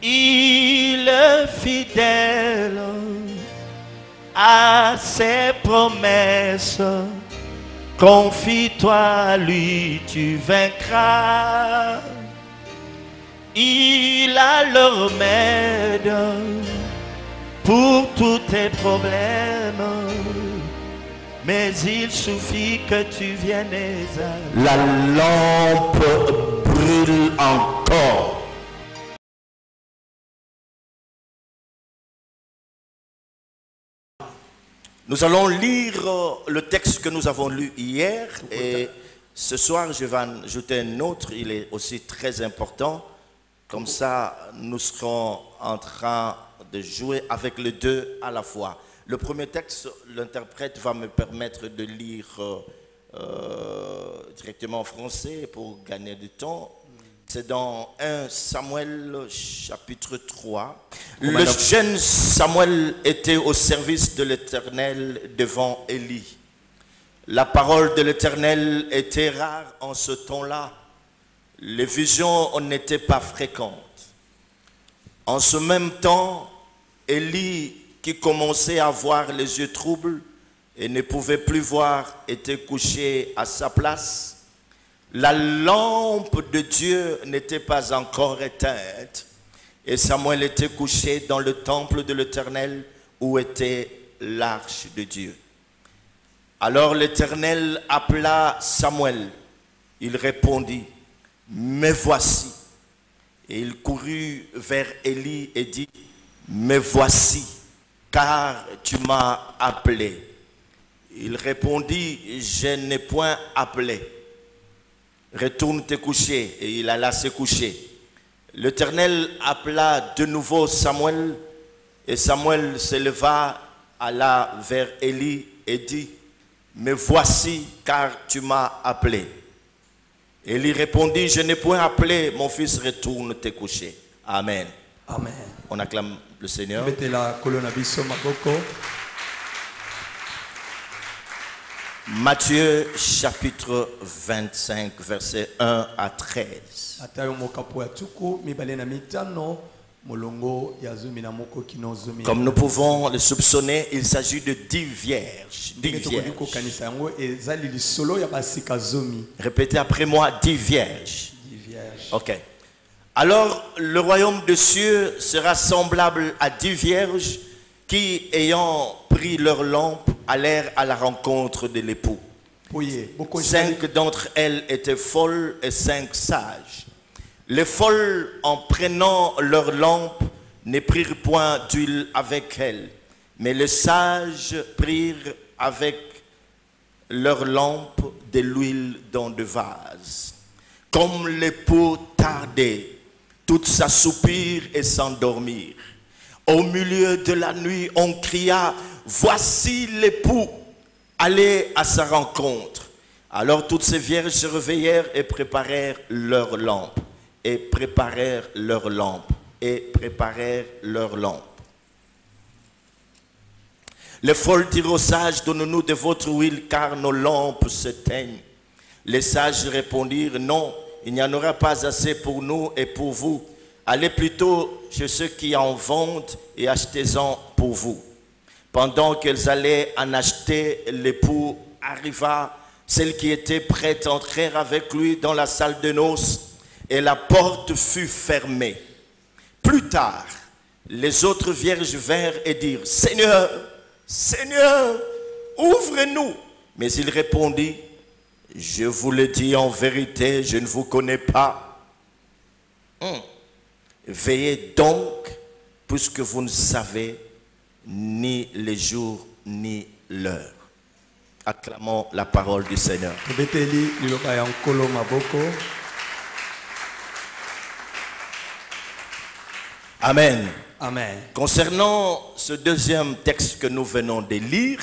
Il est fidèle à ses promesses. Confie-toi à lui, tu vaincras. Il a le remède pour tous tes problèmes. Mais il suffit que tu viennes à... La lampe brûle encore. Nous allons lire le texte que nous avons lu hier et ce soir je vais en ajouter un autre, il est aussi très important. Comme ça, nous serons en train de jouer avec les deux à la fois. Le premier texte, l'interprète va me permettre de lire directement en français pour gagner du temps. C'est dans 1 Samuel chapitre 3. Le jeune Samuel était au service de l'Éternel devant Élie. La parole de l'Éternel était rare en ce temps-là. Les visions n'étaient pas fréquentes. En ce même temps, Élie, qui commençait à avoir les yeux troubles et ne pouvait plus voir, était couché à sa place. La lampe de Dieu n'était pas encore éteinte et Samuel était couché dans le temple de l'Éternel où était l'arche de Dieu. Alors l'Éternel appela Samuel. Il répondit, « Me voici. » Et il courut vers Élie et dit, « Me voici, car tu m'as appelé. » Il répondit, « Je n'ai point appelé. Retourne te coucher. » Et il alla se coucher. L'Éternel appela de nouveau Samuel, et Samuel se leva, alla vers Élie et dit, « Me voici, car tu m'as appelé. » Élie répondit, « Je n'ai point appelé, mon fils, retourne te coucher. » Amen. Amen. On acclame le Seigneur. Matthieu chapitre 25, versets 1 à 13. Comme nous pouvons le soupçonner, il s'agit de 10 vierges. 10 vierges. Répétez après moi, 10 vierges. 10 vierges. Ok. Alors, le royaume des cieux sera semblable à 10 vierges qui, ayant pris leur lampe, allèrent à la rencontre de l'époux. 5 d'entre elles étaient folles et 5 sages. Les folles, en prenant leur lampe, ne prirent point d'huile avec elles, mais les sages prirent avec leur lampe de l'huile dans de vases. Comme l'époux tardait, toutes s'assoupirent et s'endormirent. Au milieu de la nuit, on cria, « Voici l'époux, allez à sa rencontre. » Alors toutes ces vierges se réveillèrent et préparèrent leurs lampes. Et préparèrent leurs lampes. Et préparèrent leurs lampes. Les folles dirent aux sages, « Donne-nous de votre huile, car nos lampes s'éteignent. » Les sages répondirent, « Non, il n'y en aura pas assez pour nous et pour vous. Allez plutôt chez ceux qui en vendent et achetez-en pour vous. » Pendant qu'elles allaient en acheter, l'époux arriva. Celle qui était prête entrèrent avec lui dans la salle de noces et la porte fut fermée. Plus tard, les autres vierges vinrent et dirent, « Seigneur, Seigneur, ouvre-nous. » Mais il répondit, « Je vous le dis en vérité, je ne vous connais pas. Veillez donc, puisque vous ne savez ni le jour ni l'heure. » Acclamons la parole du Seigneur. Amen. Amen. Concernant ce deuxième texte que nous venons de lire,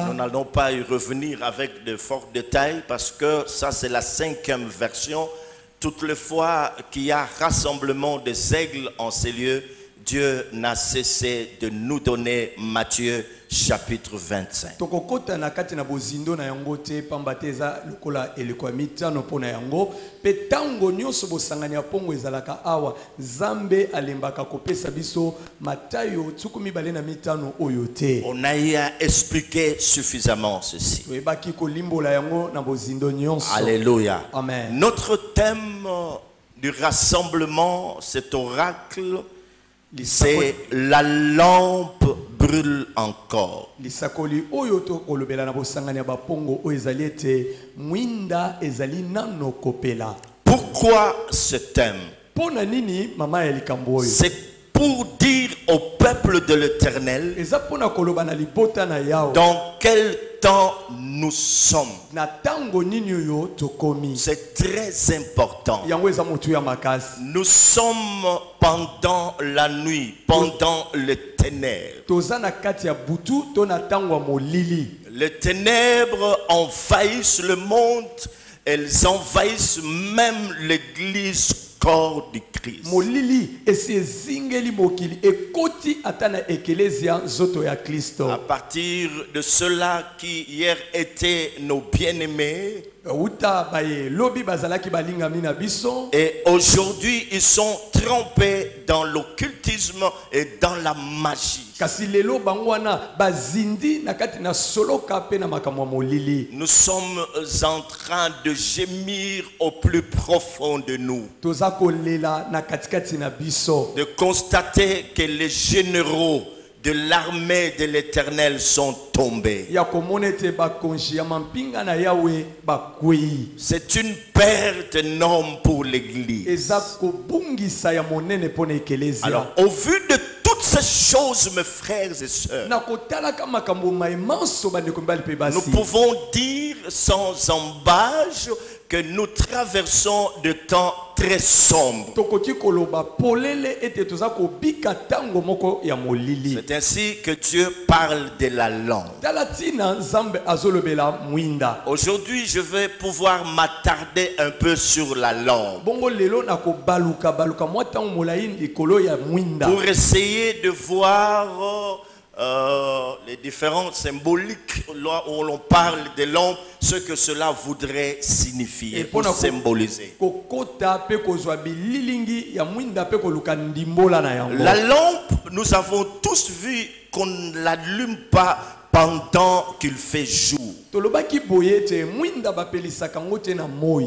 nous n'allons pas y revenir avec de forts détails parce que ça c'est la 5e version. Toutes les fois qu'il y a rassemblement des aigles en ces lieux, Dieu n'a cessé de nous donner Matthieu chapitre 25. Tokokota na kati na bozindo na yango te pambateza lokola eleko mitano pona yango pe tango nyonso bosangani ya pongo ezalaka awa Nzambe alembaka kopesa biso Matayo 25 oyo te. On a expliqué suffisamment ceci. Toyebaki kolimbola yango na bozindo nyonso. Alléluia. Amen. Notre thème du rassemblement, cet oracle, c'est la lampe brûle encore. Lisakoli oyo to kolobela na bosangani ya bapongo o ezali ete mwinda ezali nano kopela. Pourquoi ce thème? Pona nini mama ya likambo oyo? C'est pour dire au peuple de l'Éternel Eza pona koloba na libota na yao. dans quel temps nous sommes. Na tango nini oyo tokomi. C'est très important. Yango eza motu ya makasi. Nous sommes pendant la nuit, pendant les ténèbres. Toza na kati ya butu to na tango ya molili. Les ténèbres envahissent le monde, elles envahissent même l'église corps du Christ. Molili esi ezingeli mokili ekoti atana ekelezia zoto ya Kristo. À partir de ceux-là qui hier étaient nos bien-aimés, Uta baye lobi bazalaki balingami na biso. et aujourd'hui ils sont trempés dans l'occultisme et dans la magie. Kasi lelo bangwana bazindi na kati na soloka pe na makamwa molili. Nous sommes en train de gémir au plus profond de nous, Toza kolela na katikati na biso. de constater que les généraux de l'armée de l'Éternel sont tombés. Ya komonete bakonji ya mampinga na Yawe bakwei. C'est une perte énorme pour l'Église. Eza kobungisa ya monene pona ekelezia. Alors, au vu de toutes ces choses, mes frères et sœurs, Na kotala kama makambo maimanso bandeko mbali pe basi. nous pouvons dire sans embâche que nous traversons de temps très sombres. Tokoti koloba polele ete toza kobika tango moko ya molili. C'est ainsi que Dieu parle de la langue. Talatina Nzambe azolobela mwinda. Aujourd'hui, je vais pouvoir m'attarder un peu sur la langue Bongo lelo na ko baluka mwa tango molai likolo ya mwinda. pour essayer de voir les différentes symboliques là où l'on parle de langue, ce que cela voudrait signifier, pour symboliser. Kokota pe kozwa bililingi ya mwinda pe koluka ndimbola na yango. La lampe, nous avons tous vu qu'on ne l'allume pas pendant qu'il fait jour. Tolobaki boye te mwinda bapelisaka ngo te na moi.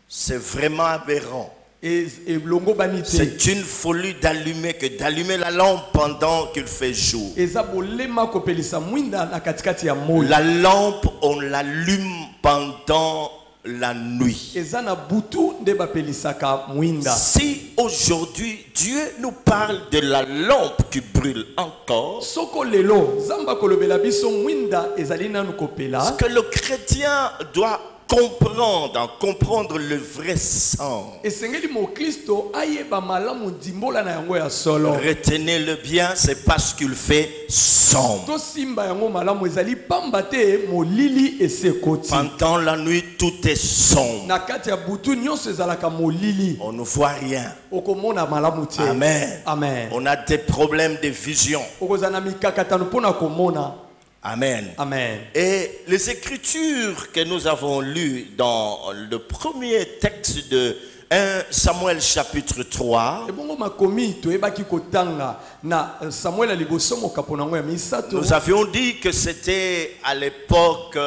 C'est vraiment aberrant. Et longo banite. C'est une folie d'allumer la lampe pendant qu'il fait jour. Eza bolema kopelisa mwinda na katikati ya moi. La lampe, on l'allume pendant la nuit. Eza na butu nde bapelisaka mwinda. Si aujourd'hui Dieu nous parle de la lampe qui brûle encore, Soko lelo zamba kolobela biso mwinda ezali nanu kopela. ce que le chrétien doit comprendre le vrai sens. Esengeli mo Kristo ayeba malamu ndimbola na yango ya solo. Retenez-le bien, c'est parce qu'il fait sombre. To simba yango malamu ezali pamba te molili esekoti. Pendant la nuit, tout est sombre. Na kati ya butu nyonso ezalaka molili. On ne voit rien. Okomona malamu te. Amen. Amen. On a des problèmes de vision. Okozana mikakatano pona komona. Amen. Amen. Et les écritures que nous avons lues dans le premier texte de 1 Samuel chapitre 3, Ebongo makomi toyebaki kotanga na Samuel liboso mokapona ngo ya misato. nous avions dit que c'était à l'époque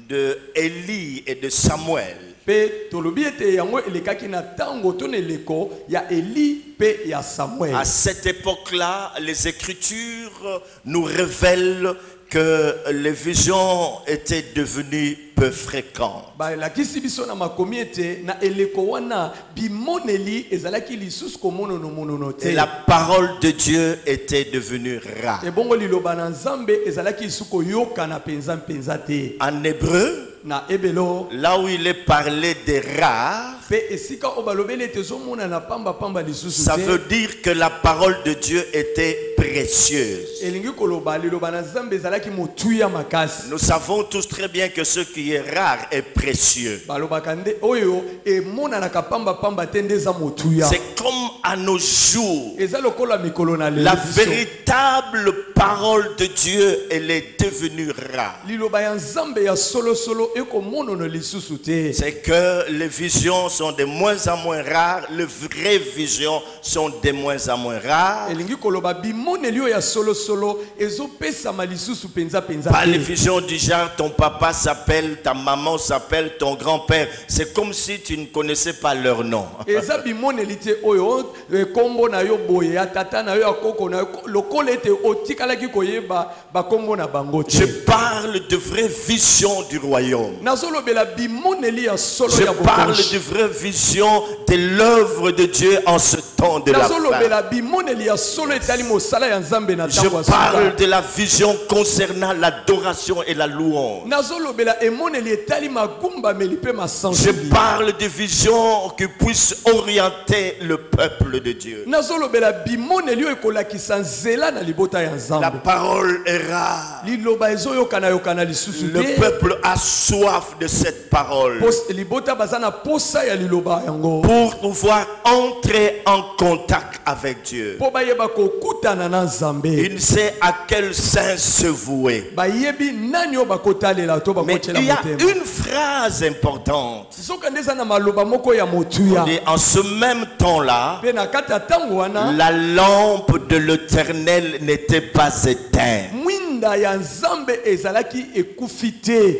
de Élie et de Samuel. Pe tolobi ete yango elekaki na tango toneleko ya Eli pe ya Samuel. À cette époque-là, les écritures nous révèlent que les visions étaient devenues peu fréquentes. Ba la kisi biso na makomi ete na eleko wana bimoneli ezalaki lisusu komono no monono te. Et la parole de Dieu était devenue rare. Ebongo liloba na Nzambe ezalaki lisuko yoka na penza te. En hébreu, Na ebelo là où il est parlé des rares, pe esika obalobele tezomona na pamba pamba lisusu ça te. veut dire que la parole de Dieu était précieuse. Elingi koloba liloba na Nzambe ezalaki motuya makasi. Nous savons tous très bien que ce qui est rare est précieux. Balobaka nde oyo emona na kapamba pamba te nde za motuya. C'est comme à nos jours, Eza lokola mikolo na lelo la biso. véritable parole de Dieu, elle est devenue rare. liloba ya nzambe ya solo solo ekomonono lisusu te. C'est que les visions sont de moins en moins rares, les vraies visions sont de moins en moins rares. elingi koloba bimoneli oyo ya solo solo ezopesama lisusu penza penza Pas te. les visions du genre ton papa s'appelle, ta maman s'appelle, ton grand-père. C'est comme si tu ne connaissais pas leur nom. eza bimoneli te oyo kombo na yo boye ya tata na yo ya koko na yo lokola ete otikalaki koyeba bakombo na bango te. Je parle de vraies visions du royaume. nazolobela bimoneli ya solo Je ya parle bokonzi. de vraies visions de l'œuvre de Dieu en ce temps de la fin. nazolobela bimoneli ya solo etali mosala ya nzambe na Je ntango ya parle suka. de la vision concernant l'adoration et la louange. nazolobela emoneli etali magumbameli mpe Je masanzoli. parle de visions qui puissent orienter le peuple de Dieu. nazolobela bimoneli oyo ekolakisa nzela na libota ya La nzambe. parole est rare. liloba ezoyokana yokana lisusu Le te. peuple a soif de cette parole libota baza na posa ya liloba yango pour pouvoir entrer en contact avec Dieu. mpo bayeba kokutana na nzambe. Il ne sait à quel saint se vouer. bayebi nani oyo bakotalela to Mais bakotiela il y a motema. une phrase importante. soki nde eza na maloba moko ya motuya Et en ce même temps-là, mpe na kati ya ntango wana la lampe de l'Éternel n'était pas éteinte. mwinda ya nzambe ezalaki ekufi te.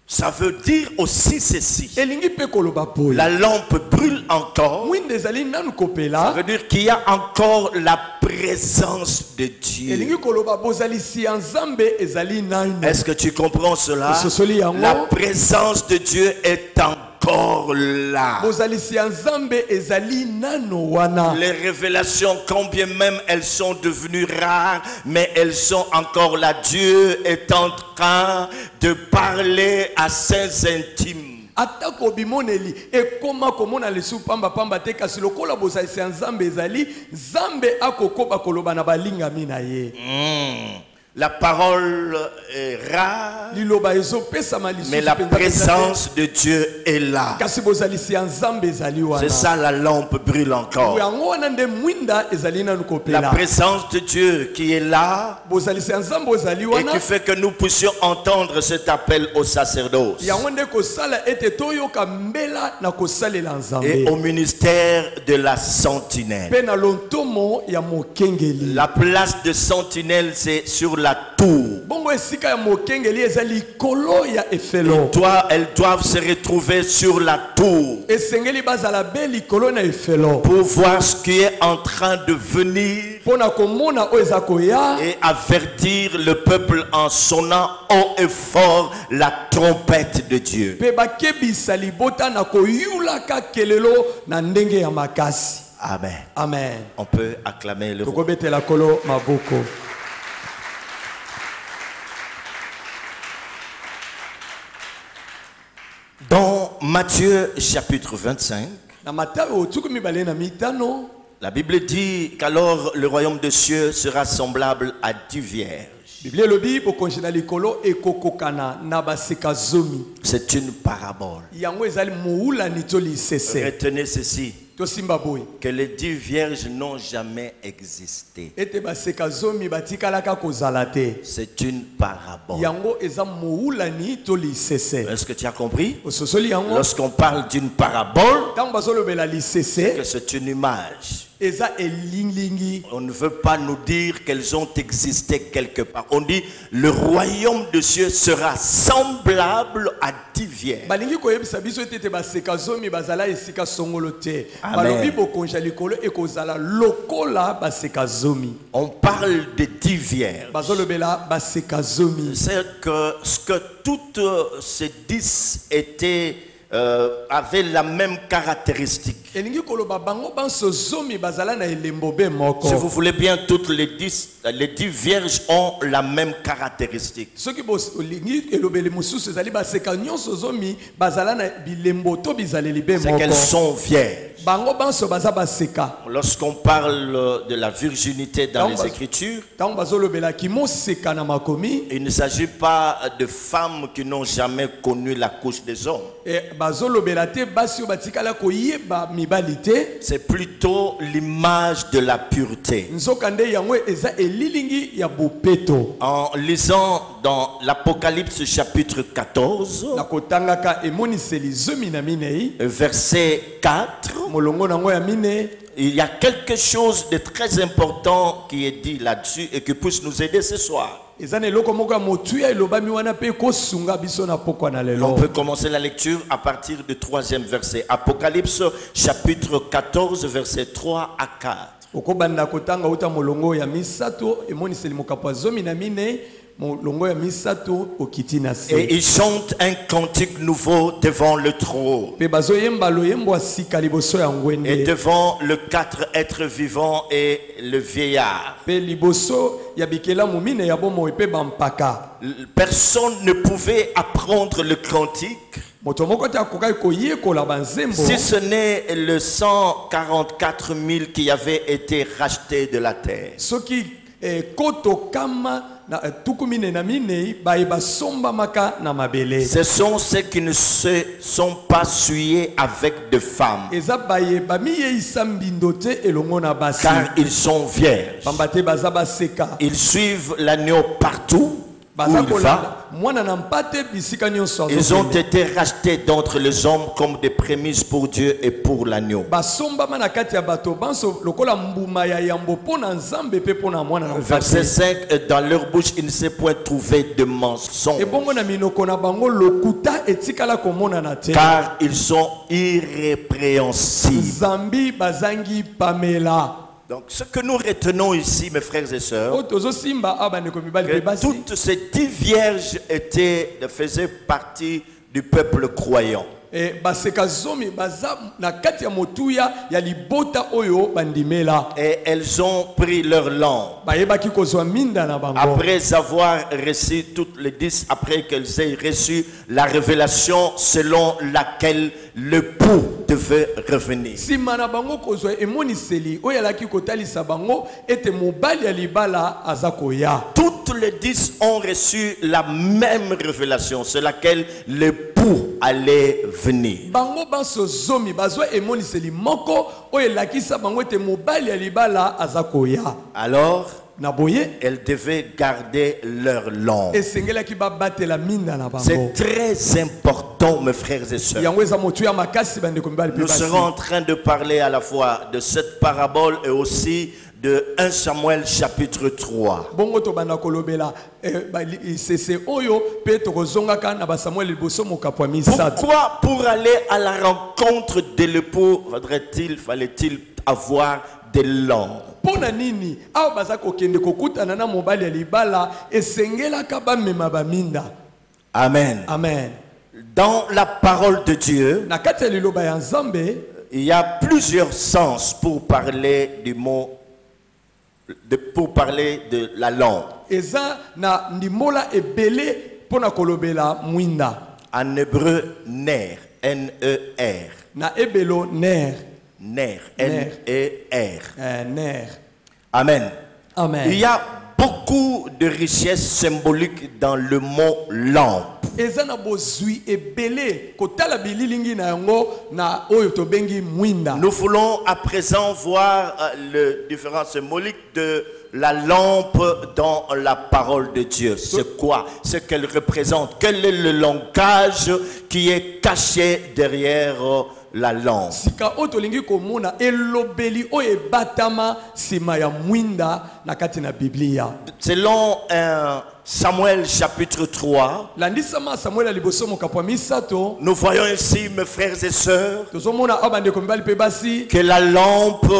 Ça veut dire aussi ceci. elingi mpe koloba boye La lampe brûle encore. mwinda ezali nanu Ça kopela. veut dire qu'il y a encore la présence de Dieu. elingi koloba bozalisi ya nzambe ezali nanu. Est-ce que tu comprends cela? Sosoli yango. La présence de Dieu est encore là. bozalisi ya nzambe ezali nano wana. Les révélations, quand bien même elles sont devenues rares, mais elles sont encore là. Dieu est en train de parler à ses intimes. atako bimoneli ekoma komona lesu pamba pamba te kasi lokola bozalisi ya nzambe ezali nzambe akokoba koloba na balingami na ye. La parole est rare, liloba ezopesama lisusu mais la penza penza te. présence de Dieu est là. kasi bozalisi ya nzambe ezali wana. C'est ça, la lampe brûle encore. yango wana nde mwinda ezali nanu La kopela. présence de Dieu qui est là bozalisi ya nzambe ezali et wana. qui fait que nous puissions entendre cet appel au sacerdoce yango nde kosala ete toyoka mbela na kosalela et nzambe au ministère de la sentinelle. mpe na lontomo ya mokengeli. La place de sentinelle, c'est sur la tour. bongo esika ya mokengeli eza likolo ya efelo. Elles doivent se retrouver sur la tour esengeli bazala be likolo na efelo pour voir ce qui est en train de venir mpo na komona oyo eza koya et avertir le peuple en sonnant haut et fort la trompette de Dieu. mpe bakebisa libota na koyulaka kelelo na ndenge ya makasi. Amen. amen. On peut acclamer le roi. tokobetela kolo maboko. Dans Matthieu chapitre 25, na matayo tuku mibale na mitano la Bible dit qu'alors le royaume des cieux sera semblable à 10 vierges. biblia elobi bokonzi na likolo ekokokana na baseka zomi. C'est une parabole. yango ezali moulani to lisese. Retenez ceci, tosimba boye que les 10 vierges n'ont jamais existé. ete baseka zomi batikalaka kozala te. C'est une parabole. yango eza moulani to lisese. Est-ce que tu as compris? ososoli yango Lorsqu'on parle d'une parabole, ntango bazolobela que lisese c'est une image. eza elingilingi. On ne veut pas nous dire qu'elles ont existé quelque part. On dit le royaume de Dieu sera semblable à 10 vierges. balingi koyebisa biso ete baseka zomi bazala esika songolo te. Amen. balobi bokonzi ya likolo ekozala lokola baseka zomi. On parle de 10 vierges. bazolobela baseka zomi. C'est que ce que toutes ces 10 étaient avaient la même caractéristique. elingi koloba bango banso zomi bazala na elembo be moko. Si vous voulez bien, toutes les 10 vierges ont la même caractéristique. soki bolingi elobeli mosusu ezali baseka nyonso zomi bazala na bilembo to bizaleli be C'est qu'elles moko. sont vierges. bango banso baza baseka. Lorsqu'on parle de la virginité dans les Écritures, ntango bazolobelaki moseka na makomi il ne s'agit pas de femmes qui n'ont jamais connu la couche des hommes. bazolobela te basi oyo batikala koyeba mibali te. C'est plutôt l'image de la pureté. Nzoka nde yango eza elilingi ya bopeto. En lisant dans l'Apocalypse chapitre 14, Na kotangaka emoniseli zomi na minei. verset 4, Molongo nango ya mine. il y a quelque chose de très important qui est dit là-dessus et qui puisse nous aider ce soir. Ezane loko moko ya motuya elobami wana pe kosunga biso na pokwa na On lelo. peut commencer la lecture à partir du 3e verset. Apocalypse chapitre 14, verset 3 à 4. Okobanda kotanga uta molongo ya misato emoniseli mokapo zomi na mine. Molongo ya misato okiti na se. Et ils chantent un cantique nouveau devant le trône Pe bazo yemba lo yembo asika liboso ya et ngwende. devant le 4 êtres vivants et le vieillard. Pe liboso ya bikela mumine ya bomo pe bampaka. Personne ne pouvait apprendre le cantique Moto moko te akokai koyekola banzembo. si ce n'est le 144 000 qui avaient été rachetés de la terre. Soki koto kama na tukumine na minei baeba somba maka na mabele. Ce sont ceux qui ne se sont pas souillés avec de femmes, Eza baeba miye isambindo te elongo na basi. car ils sont vierges. Bambate baza baseka. Ils suivent l'agneau partout où Baza il va. kolanda mwana na mpate bisika nyonso Ils ont azokende. été rachetés d'entre les hommes comme des prémices pour Dieu et pour l'agneau. Basombama na kati ya bato banso lokola mbuma ya yambo pona nzambe pe pona mwana na Verset mpate. 5, dans leur bouche, il ne s'est point trouvé de mensonge, Ebongo na minoko na bango lokuta etikala komonana te. car ils sont irrépréhensibles. Zambi bazangi pamela. Donc, ce que nous retenons ici, mes frères et sœurs, Otozo simba abandeko mibali pe que basi. toutes ces 10 vierges faisaient partie du peuple croyant. Baseka zomi baza na kati ya motuya ya libota oyo bandimela. Et elles ont pris leur langue. Bayebaki kozwa minda na bango. Après avoir reçu toutes les 10, après qu'elles aient reçu la révélation selon laquelle le pou devait revenir. Sima na bango kozwa emoniseli oyo alaki kotalisa bango ete mobali ya libala aza koya. Toutes les 10 ont reçu la même révélation, sur laquelle le pou allait venir. Bango banso zomi bazwa emoniseli moko oyo elakisa bango ete mobali ya libala aza koya. Alors, Na boye elles devaient garder leur langue. esengelaki babatela minda na C'est bango. très important, mes frères et sœurs. Yango eza motuya makasi bandeko mibali pe Nous basi. serons en train de parler à la fois de cette parabole et aussi de 1 Samuel chapitre 3. Bongo to banda kolobela sese oyo pe tokozongaka na basamuel liboso mokapo ya misato. Pourquoi pour aller à la rencontre de l'époux fallait-il avoir des langues? Pona nini awa baza kokende kokutana na mobali ya libala esengelaka bamema baminda. Amen. Amen. Dans la parole de Dieu, Na kati ya liloba ya Nzambe il y a plusieurs sens pour parler du mot, pour parler de la langue. eza na ndimola ebele pona kolobela mwinda. En hébreu, ner, N-E-R. Na ebelo ner. Ner, N-E-R. Ner. Amen. Amen. Il y a beaucoup de richesses symboliques dans le mot langue. Eza na bozwi ebele kotala bililingi na yango na oyo tobengi mwinda. Nous voulons à présent voir le différent symbolique de la lampe dans la parole de Dieu. C'est quoi? Ce qu'elle représente. Quel est le langage qui est caché derrière la lampe? Sika otolingi komona elobeli oyo ebatama sima ya mwinda na kati na Biblia. Selon Samuel chapitre 3, Landisama Samuel aliboso mokapo ya misato. nous voyons ici, mes frères et sœurs, Tozomona abandeko mibali pe basi que la lampe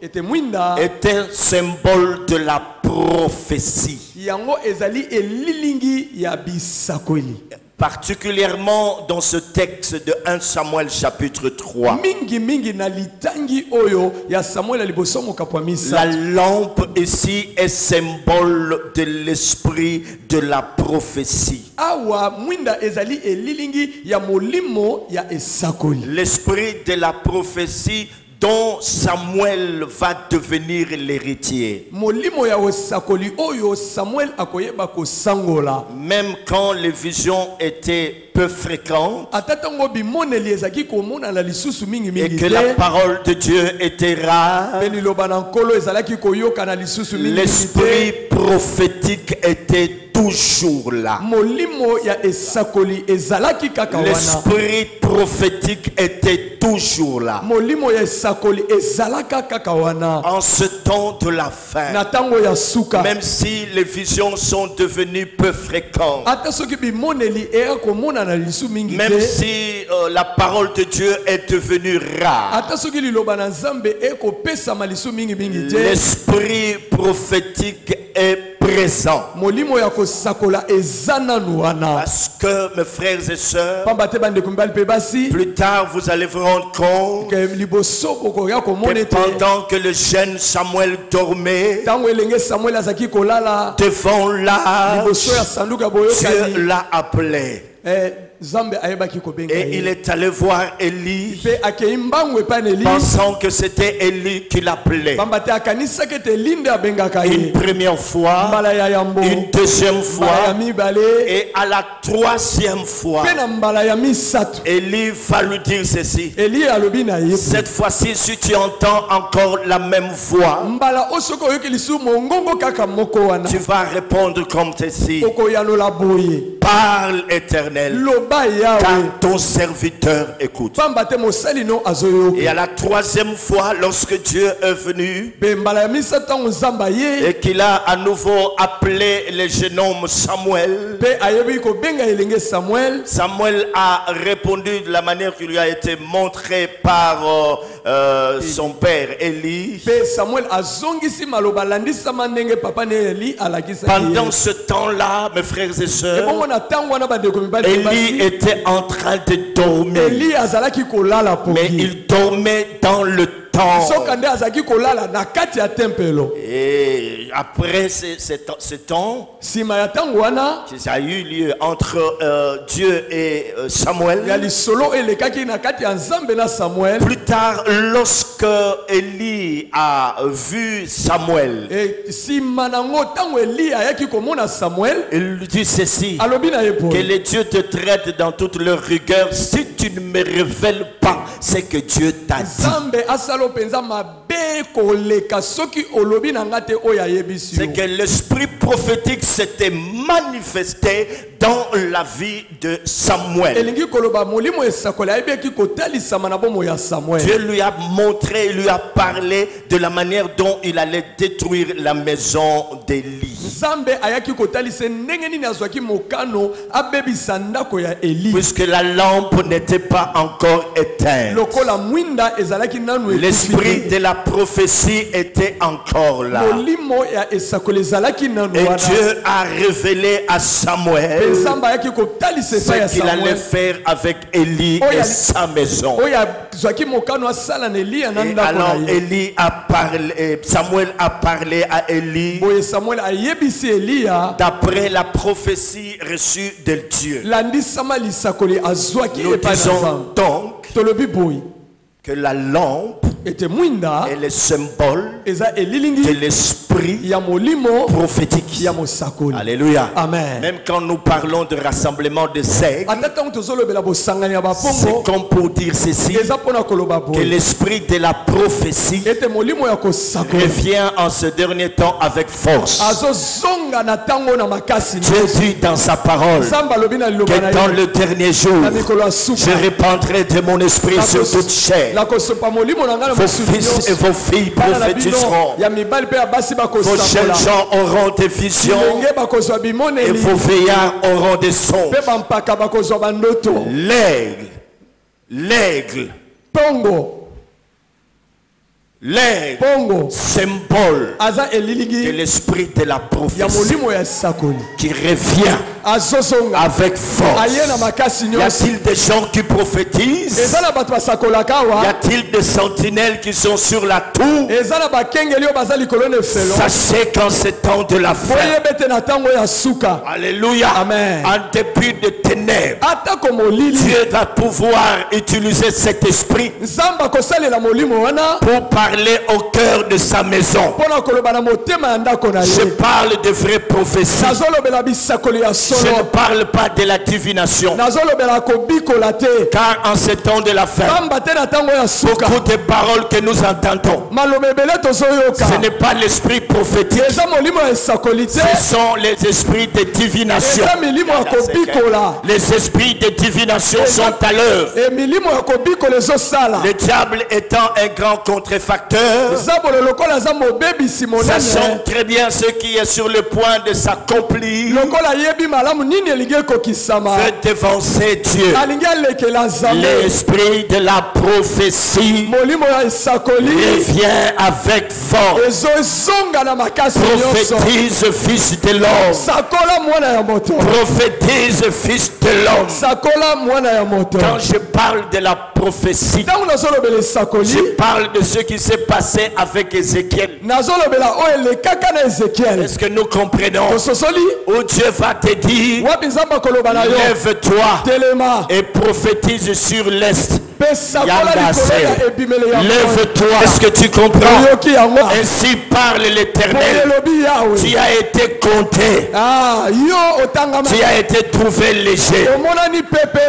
ete mwinda est un symbole de la prophétie. yango ezali elilingi ya bisakoli. Particulièrement dans ce texte de 1 Samuel chapitre 3. Mingi na litangi oyo ya Samuel aliboso mokapo ya La misato. lampe ici est symbole de l'esprit de la prophétie. Awa mwinda ezali elilingi ya molimo ya esakoli. L'esprit de la prophétie dont Samuel va devenir l'héritier. Molimo ya esakoli oyo Samuel akoyeba kosangola. Même quand les visions étaient peu peu fréquentes ata ntango bimoneli ezalaki komona na lisusu et mingimingi que la parole de Dieu était rare, mpe liloba na nkolo ezalaki koyoka na lisusu mingimingi te l'esprit prophétique était toujours là. molimo ya esakoli ezalaki kaka wana L'esprit prophétique était toujours là. molimo ya esakoli ezalaka kaka wana En ce temps de la fin, na ntango ya suka même si les visions sont devenues peu fréquentes, ata soki bimoneli eya komona na lisu mingi même te si la parole de Dieu est devenue rare, ata soki liloba na nzambe ekopesama lisu mingimingi te l'esprit prophétique est présent. molimo ya kosakola eza nanu wana Parce que, mes frères et sœurs, pamba te bandeko mibali mpe basi plus tard vous allez vous rendre compte ke liboso bokoya komona que ete pendant que le jeune Samuel dormait ntango elenge samuel azalaki kolala devant l'âge, liboso ya sanduku ya Dieu boyokani l'a appelé. nzambe ayebaki kobenga Et il ye est allé voir Élie, mpe akei mbangu epai na eli pensant que c'était Élie qui l'appelait. pamba te akanisaki ete eli nde abengaka Une ye première fois, mbala ya yambo une deuxième mbala ya fois, mibale et à la troisième fois, mpe na mbala ya misato Élie va lui dire ceci. eli alobi na ye Cette fois-ci, si tu entends encore la même voix, mbala oyo soki oyoki lisusu mongongo kaka moko wana tu vas répondre comme ceci. okoyanola boye Parle, Éternel, loba yawe car ton serviteur écoute. pamba te mosali no azoyoka Et à la troisième fois, lorsque Dieu est venu mpe mbala ya misato ntango nzambe aye et qu'il a à nouveau appelé le jeune homme Samuel, mpe ayebi kobenga elenge samuel Samuel a répondu de la manière qui lui a été montrée par son père Élie. mpe samuel azongisi maloba alandisama ndenge papa ne eli alakisaki Pendant ce temps-là, mes frères et sœurs, ebongo na ntango wana bandeko mibali mpe Élie basi était en train de dormir, eli azalaki kolala mais poki il dormait dans le temps. soka nde azalaki kolala na kati ya tempelo Et après ce temps nsima ya ntango wana qui a eu lieu entre Dieu et Samuel, ya lisolo elekaki na kati ya nzambe na samuel plus tard, lorsque Élie a vu Samuel, nsima nango ntango eli ayaki komona samuel il lui dit ceci: alobi na ye que boye les dieux te traitent dans toute leur rigueur si tu ne me révèles pas ce que Dieu t'a dit. nzambe asala mpenza mabe koleka soki olobi na nga te oyo ayebisi C'est yo que l'esprit prophétique s'était manifesté dans la vie de Samuel. elingi koloba molimo esakoli ayebiki kotalisama na bomo ya samuel Dieu lui a montré, il lui a parlé de la manière dont il allait détruire la maison d'Élie. nzambe ayaki kotalisa ndenge nini azwaki mokano abebisa ndako ya eli Puisque la lampe n'était pas encore éteinte. lokola mwinda ezalaki nanu L'esprit de la prophétie était encore là. molimo ya esakoli ezalaki nanu Et wana Dieu a révélé à Samuel nzambe ayaki kotalisa epai ya ce qu'il allait samuel faire avec Élie et sa maison. oyo azwaki mokano asala na eliya na Et ndako alors na ye Élie a parlé, Samuel a parlé à Élie boye samuel ayebisi eliya d'après la prophétie reçue de Dieu. landisama lisakoli azwaki Nous epai na disons nzambe donc tolobi boye que la lampe ete mwinda est le symbole eza de elilingi l'esprit ya molimo prophétique. ya mosakoli Alléluia. amen Même quand nous parlons de rassemblement de sectes, ata ntango tozolobela bosangani ya c'est bapongo comme pour dire ceci, eza mpona koloba que boye l'esprit de la prophétie ete molimo ya kosakoli revient en ce dernier temps avec force. azozonga na ntango na makasi Dieu dit dans sa parole nzambe alobi na liloba na que dans ye le dernier jour, na mikolo ya je suka répandrai de mon esprit sur toute chair. nakosopa molimo na ngai na Vos mosuni fils et nyonso vos filles bana na bino prophétiseront. ya mibali mpe ya basi Vos jeunes bakosakola gens auront des visions bilenge bakozwa et bimoneli vos veillards auront des sons. mpe bampaka bakozwa bandoto L'aigle, pongo pongo symbole aza de elilingi l'esprit de la ya prophétie molimo ya sakoli qui revient azozonga avec force. aye na makasi Y nyonso a-t-il des gens qui prophétisent? eza na bato basakolaka Y awa a-t-il des sentinelles qui sont sur la tour? eza na bakengeli oyo baza likolo na efelo Sachez qu'en ce temps de la fin, boyeba ete na ntango ya suka alléluia, Amen. en dépit de ténèbres, atako molili Dieu va pouvoir utiliser cet esprit nzambe akosalela molimo wana pour parler au cœur de sa maison. mpona koloba na motema ya ndako na Je ye parle de vraies prophéties. nazolobela bisakoli ya Je ne parle pas de la divination. Car en ce temps de la fin, beaucoup de paroles que nous entendons, ce n'est pas l'esprit prophétique, ce sont les esprits de divination. Les esprits de divination sont à l'œuvre. Le diable étant un grand contrefacteur, sachant très bien ce qui est sur le point de s'accomplir, veut dévancer Dieu. L'esprit de la prophétie revient avec force. Prophétise, fils de l'homme. Prophétise, fils de l'homme. Quand je parle de la prophétie, je parle de ce qui s'est passé avec Ézéchiel. Est-ce que nous comprenons? Où Dieu va te dire, lève-toi et prophétise sur l'est. Lève-toi. Est-ce que tu comprends? Ainsi parle l'Éternel. Tu as été compté. Tu as été trouvé léger.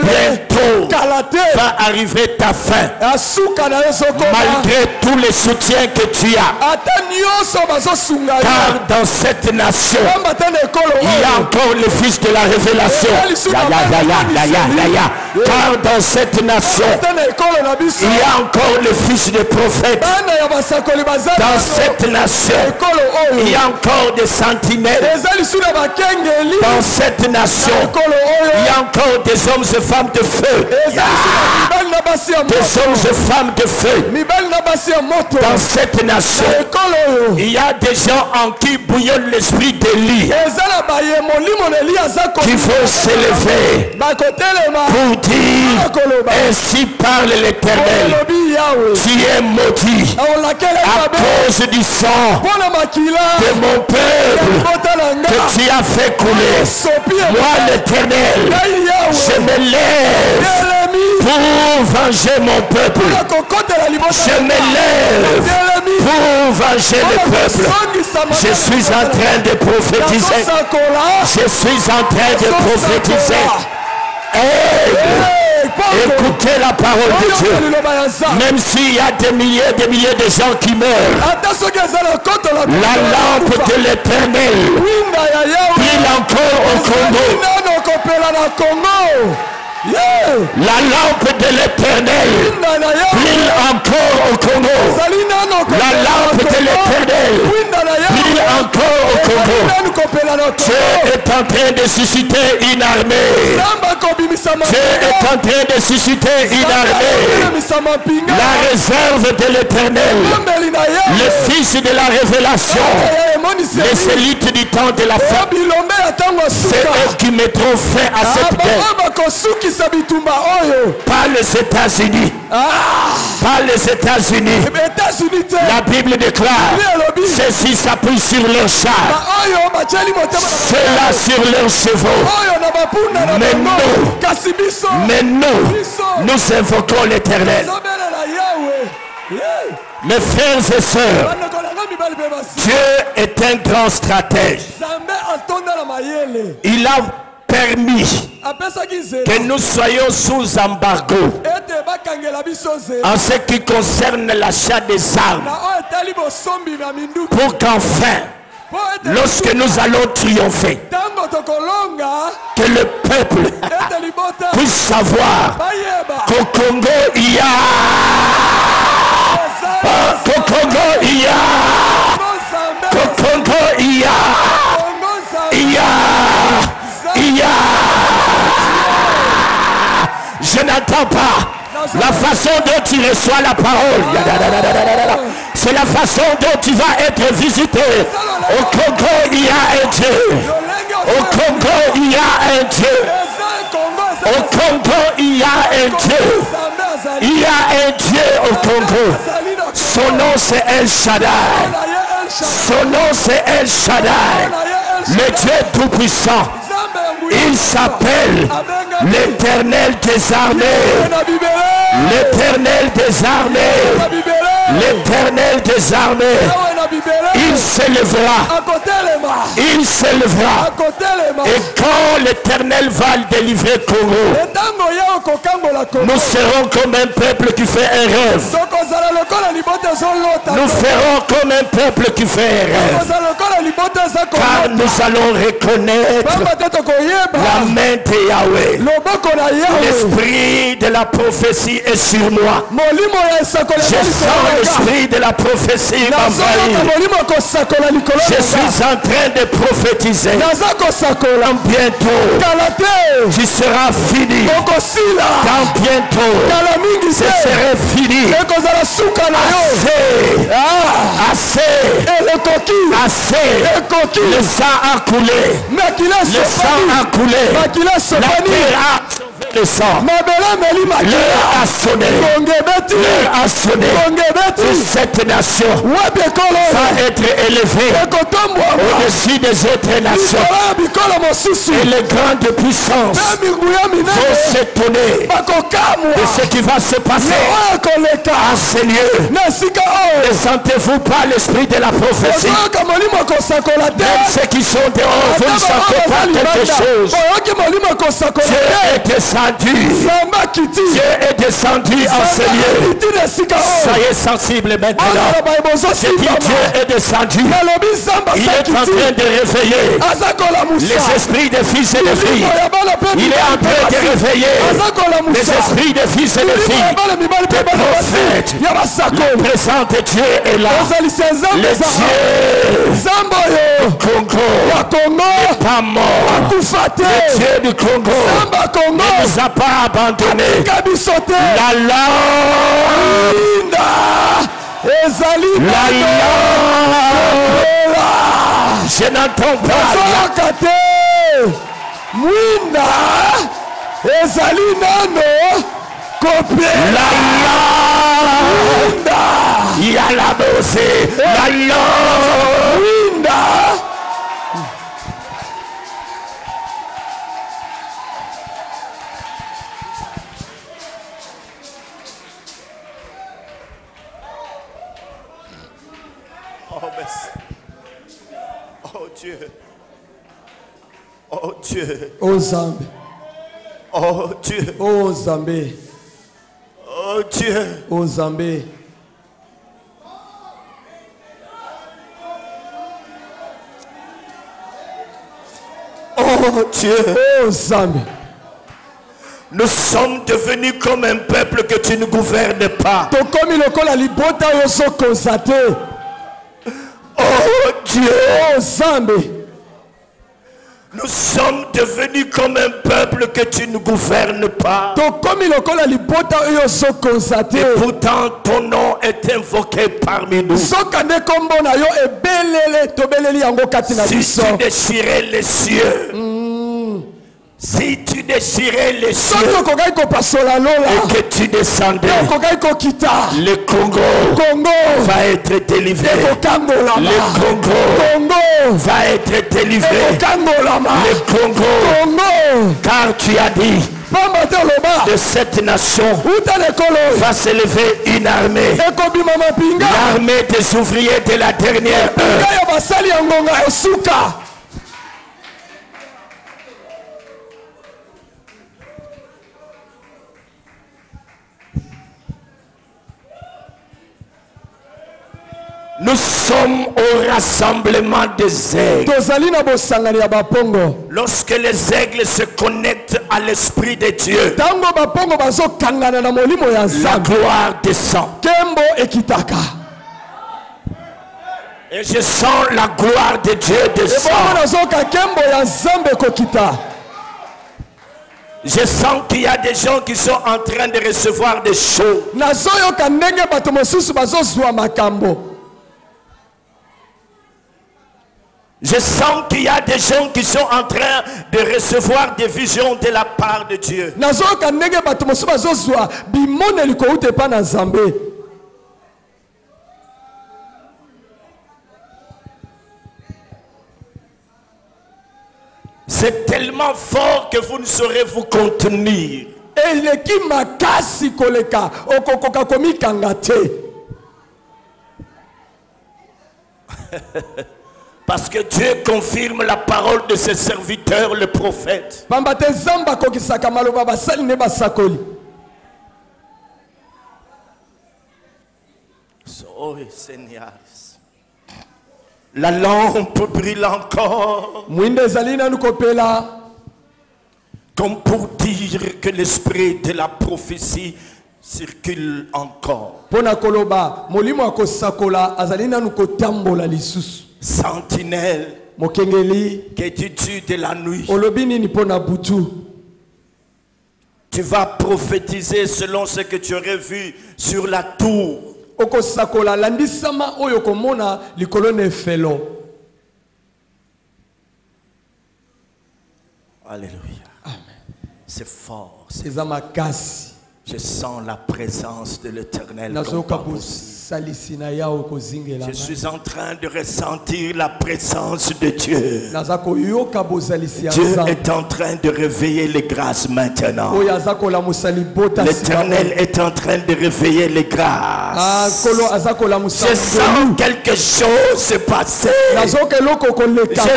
Bientôt va arriver ta fin. Malgré tous les soutiens que tu as. Car dans cette nation, il y a encore le fils de la révélation. Car dans cette nation, il y a encore le fils de prophète. Dans cette nation, il y a encore des sentinelles. Dans cette nation, il y a encore des hommes et femmes de feu. Des hommes et femmes de feu. Dans cette nation, il y a des gens en qui bouillonne l'esprit d'Élie, qui faut s'élever pour dire, ainsi parle l'Éternel, tu es maudit à cause du sang de mon peuple que tu as fait couler. Moi l'Éternel, je me lève pour venger mon peuple. Je me lève pour venger le peuple. Je suis en train de prophétiser. Je suis en train de prophétiser. Écoutez la parole de Dieu. Même s'il y a des milliers de gens qui meurent, la lampe de l'Éternel brille encore au Congo. La lampe de l'Éternel brille encore au Congo. La lampe de l'Éternel brille encore au Congo. Dieu est en train de susciter une armée. Dieu est en train de susciter une armée. La réserve de l'Éternel, le fils de la révélation, les élites du temps de la fin, c'est eux qui mettront fin à cette guerre. Pas les États-Unis. Pas les États-Unis. La Bible déclare, ceux-ci s'appuient sur leurs chars, ceux-là sur leurs chevaux. Mais nous invoquons l'Éternel. Mes frères et sœurs, Dieu est un grand stratège. Il a permis que nous soyons sous embargo en ce qui concerne l'achat des armes, pour qu'enfin, lorsque nous allons triompher, que le peuple puisse savoir qu'au Congo il y a, qu'au Congo il y a, qu'au Congo il y a, je n'entends pas la façon dont tu reçois la parole. C'est la façon dont tu vas être visité. Au Congo, il y a un Dieu. Au Congo, il y a un Dieu. Au Congo, il y a un Dieu. Il y a un Dieu au Congo. Son nom c'est El Shaddai. Son nom c'est El Shaddai. Le Dieu tout-puissant. Il s'appelle l'Éternel des armées. L'Éternel des armées. L'Éternel des armées. il s'élèvera. Il s'élèvera. Et quand l'Éternel va le délivrer Congo, nous serons comme un peuple qui fait un rêve. Nous ferons comme un peuple qui fait un rêve. Car nous allons reconnaître la main de Yahweh. L'esprit de la prophétie est sur moi. Je sens l'esprit de la prophétie m'envahir. Je suis en train de prophétiser. Bientôt, tu seras fini. Dans bientôt, ce serait fini. Assez. Le sang a coulé. Le sang a coulé. La terre a sauvé le sang. L'heure a sonné. L'heure a sonné. Et cette nation va être élevée au-dessus des autres nations. Et les grandes puissances vont s'étonner de ce qui va se passer à ces lieux. Ne sentez-vous pas l'esprit de la prophétie? Même ceux qui sont dehors, vous ne sentez pas quelque chose. Dieu est descendu. Dieu est descendu en ces lieux. Soyez sensibles maintenant. Je dis Dieu est descendu. Il est en train de réveiller les esprits des fils et des filles. Il est en train de réveiller les esprits des fils et des filles. Des prophètes. Le présent de Dieu est là. Le Dieu du Congo n'est pas mort. Le Dieu du Congo ne nous a pas abandonnés. La langue. Je n'entends pas. Il y a la bosée. Oh, merci. Oh Dieu. Oh Dieu. Oh Zambé. Oh Dieu. Oh Zambé. Oh Dieu. Oh Zambé. Oh Dieu. Oh Zambé. Nous sommes devenus comme un peuple que tu ne gouvernes pas. Oh Dieu. Oh Zambé. Nous sommes devenus comme un peuple que tu ne gouvernes pas. Et pourtant ton nom est invoqué parmi nous. Si tu déchirais les cieux, si tu déchirais les cieux et que tu descendais, le Congo va être délivré. Le Congo va être délivré. Le Congo, car tu as dit, de cette nation va s'élever une armée. L'armée des ouvriers de la dernière heure. Nous sommes au rassemblement des aigles. Lorsque les aigles se connectent à l'Esprit de Dieu, la gloire descend. Et je sens la gloire de Dieu descendre. Je sens qu'il y a des gens qui sont en train de recevoir des choses. Je sens qu'il y a des gens qui sont en train de recevoir des visions de la part de Dieu. C'est tellement fort que vous ne saurez vous contenir. Parce que Dieu confirme la parole de ses serviteurs, le prophète. Oh Seigneur, la lampe brille encore. Comme pour dire que l'esprit de la prophétie circule encore. Sentinelle qui étudie de la nuit. Tu vas prophétiser selon ce que tu aurais vu sur la tour. Alléluia. C'est fort. Je sens la présence de l'Éternel. Je suis en train de ressentir la présence de Dieu. Dieu est en train de réveiller les grâces maintenant. L'Éternel est en train de réveiller les grâces. Je sens quelque chose se passer. Je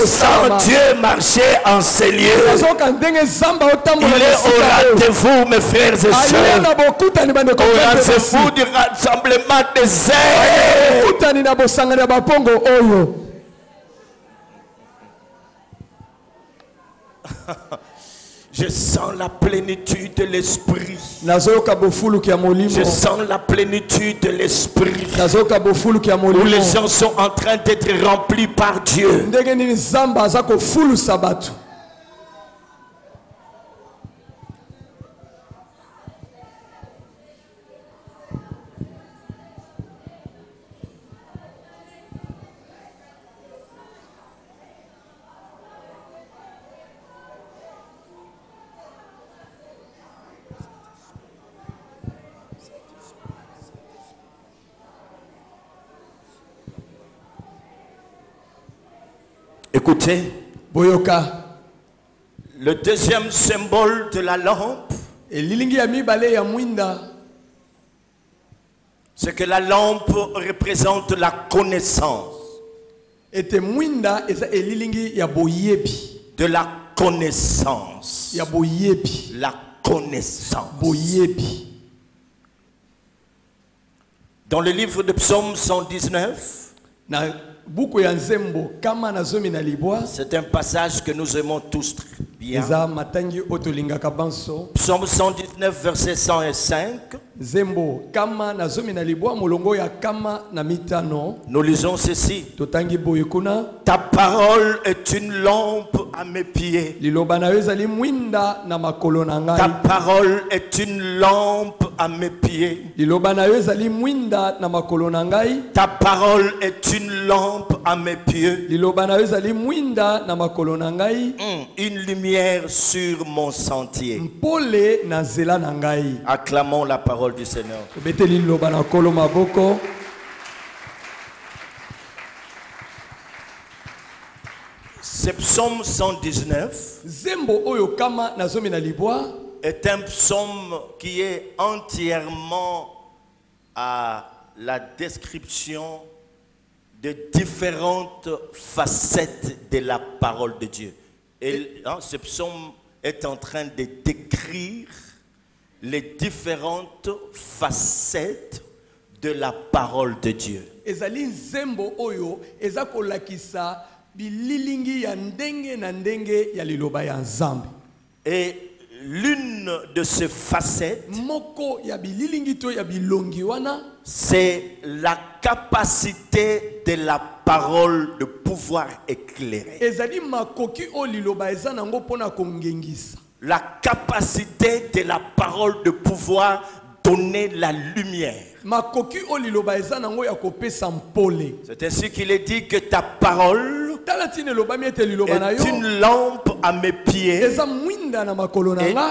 sens Dieu marcher en ces lieux. Il est au rendez-vous, mes frères et sœurs. Au rendez-vous du rassemblement des Je sens la plénitude de l'esprit. Je sens la plénitude de l'esprit. Où les gens sont en train d'être remplis par Dieu. Écoutez, le deuxième symbole de la lampe, c'est que la lampe représente la connaissance. De la connaissance. La connaissance. Dans le livre de Psaume 119, c'est un passage que nous aimons tous bien. Psaume 119, verset 105. Nous lisons ceci. Ta parole est une lampe à mes pieds. Ta parole est une lampe à mes pieds. Ta parole est une lampe à mes pieds. Une lumière sur mon sentier. Acclamons la parole du Seigneur. Ce psaume 119 est un psaume qui est entièrement à la description de différentes facettes de la parole de Dieu. Et ce psaume est en train de décrire les différentes facettes de la parole de Dieu. Et l'une de ces facettes, c'est la capacité de la parole de pouvoir éclairer. La capacité de la parole de pouvoir donner la lumière. C'est ainsi qu'il est dit que ta parole est une lampe à mes pieds et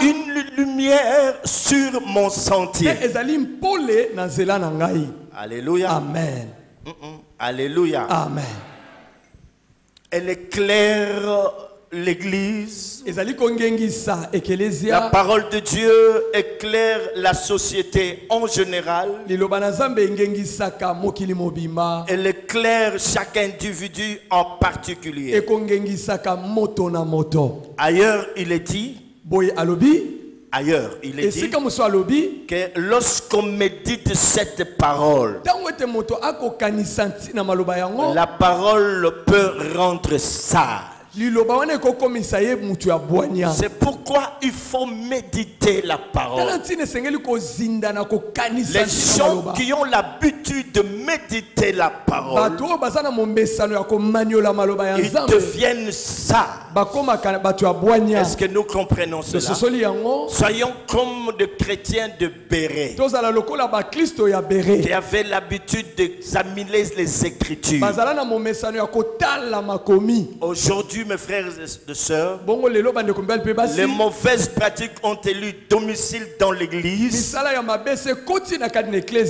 une lumière sur mon sentier. Alléluia. Amen. Alléluia. Amen. Elle éclaire l'église. La La parole de Dieu éclaire la société en général. Elle éclaire chaque individu en particulier. Ailleurs, il est dit que lorsqu'on médite cette parole, la parole peut rendre sage. C'est pourquoi il faut méditer la parole. Les gens qui ont l'habitude de méditer la parole, ils deviennent sages. Est-ce que nous comprenons cela? Soyons comme des chrétiens de Béret qui avaient l'habitude d'examiner les Écritures. Aujourd'hui, mes frères et sœurs, les mauvaises pratiques ont élu domicile dans l'église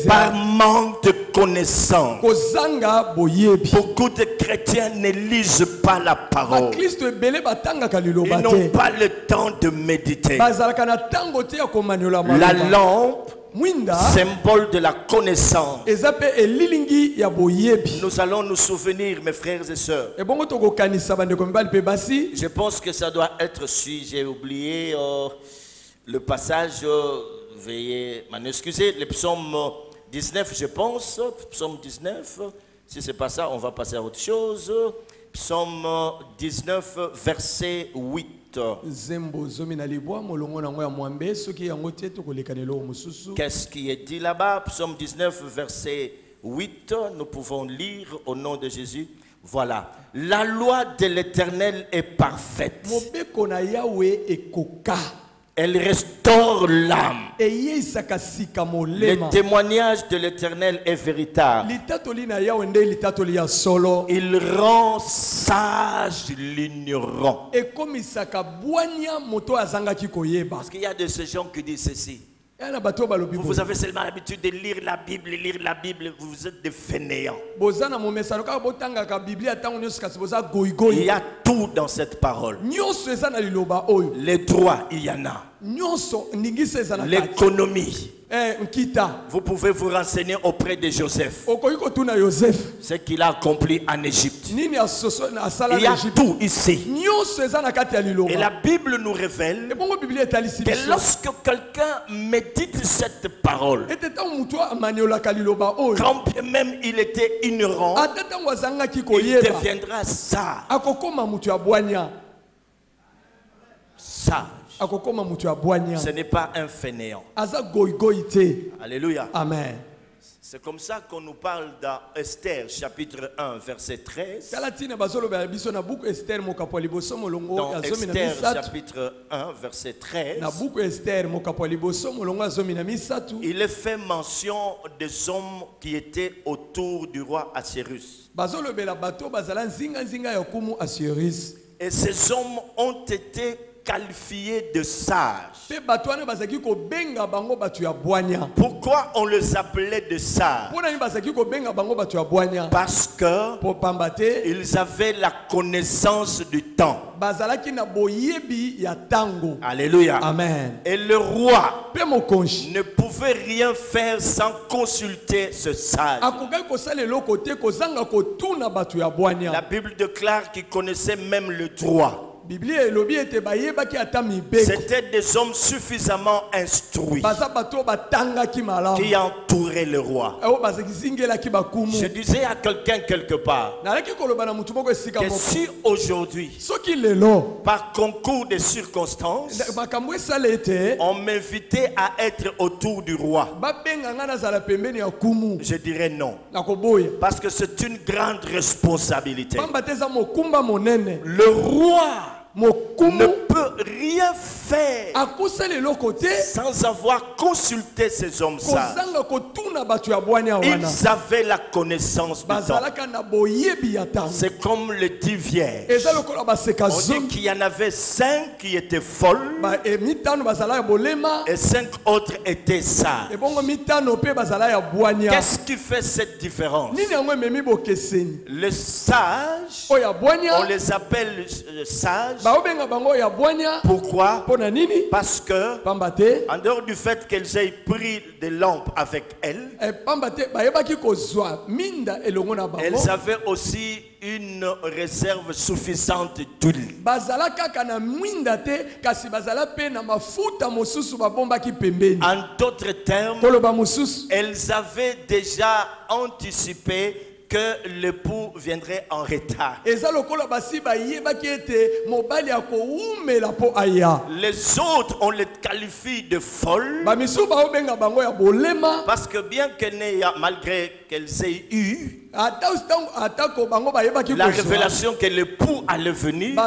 par manque de connaissance. Beaucoup de chrétiens ne lisent pas la parole. Ils n'ont pas le temps de méditer. La lampe, symbole de la connaissance. Nous allons nous souvenir, mes frères et sœurs. Je pense que ça doit être si j'ai oublié le passage. Veuillez m'en excuser. Le psaume 19, je pense. Psaume 19. Si ce n'est pas ça, on va passer à autre chose. Psaume 19, verset 8. Qu'est-ce qui est dit là-bas? Psaume 19, verset 8. Nous pouvons lire au nom de Jésus. Voilà. La loi de l'Éternel est parfaite. Elle restaure l'âme. Le témoignage de l'Éternel est véritable. Il rend sage l'ignorant. Parce qu'il y a de ces gens qui disent ceci. Vous avez seulement l'habitude de lire la Bible, vous êtes des fainéants. Il y a tout dans cette parole. Les droits, il y en a. L'économie. Vous pouvez vous renseigner auprès de Joseph. Ce qu'il a accompli en Égypte. Il y a tout ici. Et la Bible nous révèle que lorsque quelqu'un médite cette parole, quand bien même il était ignorant, il deviendra sage. Sage. Ce n'est pas un fainéant. Alléluia. Amen. C'est comme ça qu'on nous parle dans Esther chapitre 1 verset 13. Dans Esther chapitre 1 verset 13. Il est fait mention des hommes qui étaient autour du roi Assyrus. Et ces hommes ont été qualifiés de sages. Pourquoi on les appelait de sages? Parce que ils avaient la connaissance du temps. Alléluia. Amen. Et le roi ne pouvait rien faire sans consulter ce sage. La Bible déclare qu'il connaissait même le droit. C'était des hommes suffisamment instruits qui entouraient le roi. Je disais à quelqu'un quelque part que si aujourd'hui, par concours de circonstances, on m'invitait à être autour du roi, je dirais non. Parce que c'est une grande responsabilité. Le roi ne peut rien faire sans avoir consulté ces hommes sages. Ils avaient la connaissance du temps. C'est comme le dit Vierge. On dit qu'il y en avait 5 qui étaient folles et 5 autres étaient sages. Qu'est-ce qui fait cette différence? Les sages, on les appelle sages Pourquoi? Parce que, en dehors du fait qu'elles aient pris des lampes avec elles, elles avaient aussi une réserve suffisante d'huile. En d'autres termes, elles avaient déjà anticipé que l'époux viendrait en retard. Les autres, on les qualifie de folles parce que bien qu'elles n'aient, malgré qu'elles aient eu la révélation que l'époux allait venir,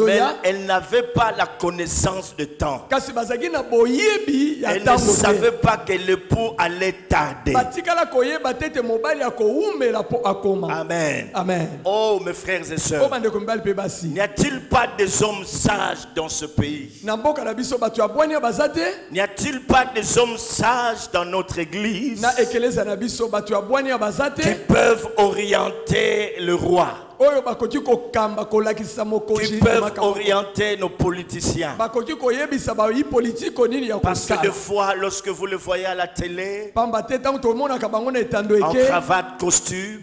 mais elle n'avait pas la connaissance de temps. Elle ne savait pas que l'époux allait tarder. Amen. Amen. Oh mes frères et sœurs, n'y a-t-il pas des hommes sages dans ce pays? N'y a-t-il pas des hommes sages dans notre église qui peuvent orienter le roi, qui peuvent orienter nos politiciens? Parce que des fois, lorsque vous le voyez à la télé, en cravate, costume,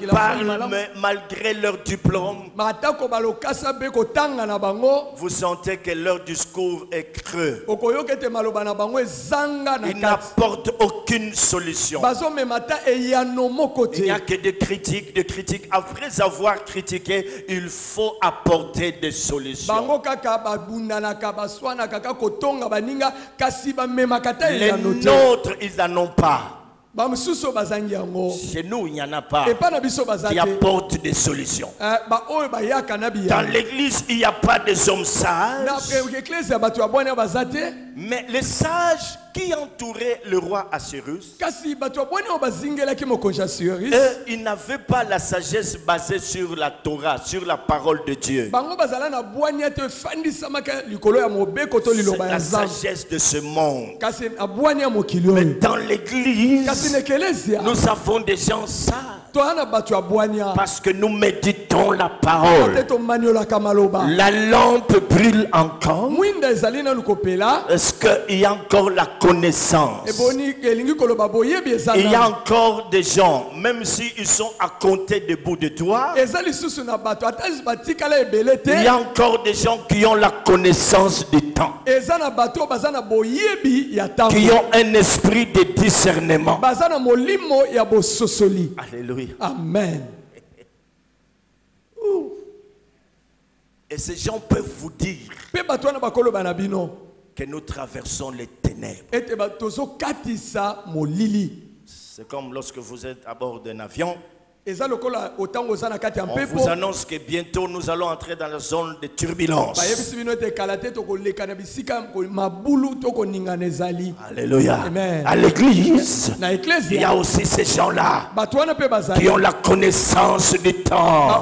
ils parlent, mais malgré leur diplôme, vous sentez que leur discours est creux. Ils n'apportent aucune solution. Il n'y a que des critiques. Après avoir critiqué, il faut apporter des solutions. Les nôtres, ils n'en ont pas. Chez nous, il n'y en a pas qui apportent des solutions. Dans l'église, il n'y a pas des hommes sages. Mais les sages qui entouraient le roi Assyrus, ils n'avaient pas la sagesse basée sur la Torah, sur la parole de Dieu. C'est la sagesse de ce monde. Mais dans l'église, nous avons des gens sages. Parce que nous méditons la parole. La lampe brûle encore. Est-ce qu'il y a encore la connaissance? Il y a encore des gens, même s'ils sont à compter de bouts de doigts, il y a encore des gens qui ont la connaissance du temps, qui ont un esprit de discernement. Alléluia. Amen. Et ces gens peuvent vous dire que nous traversons les ténèbres. C'est comme lorsque vous êtes à bord d'un avion. On vous annonce que bientôt nous allons entrer dans la zone de turbulence. Alléluia. Amen. À l'église, il y a aussi ces gens-là qui ont la connaissance du temps, à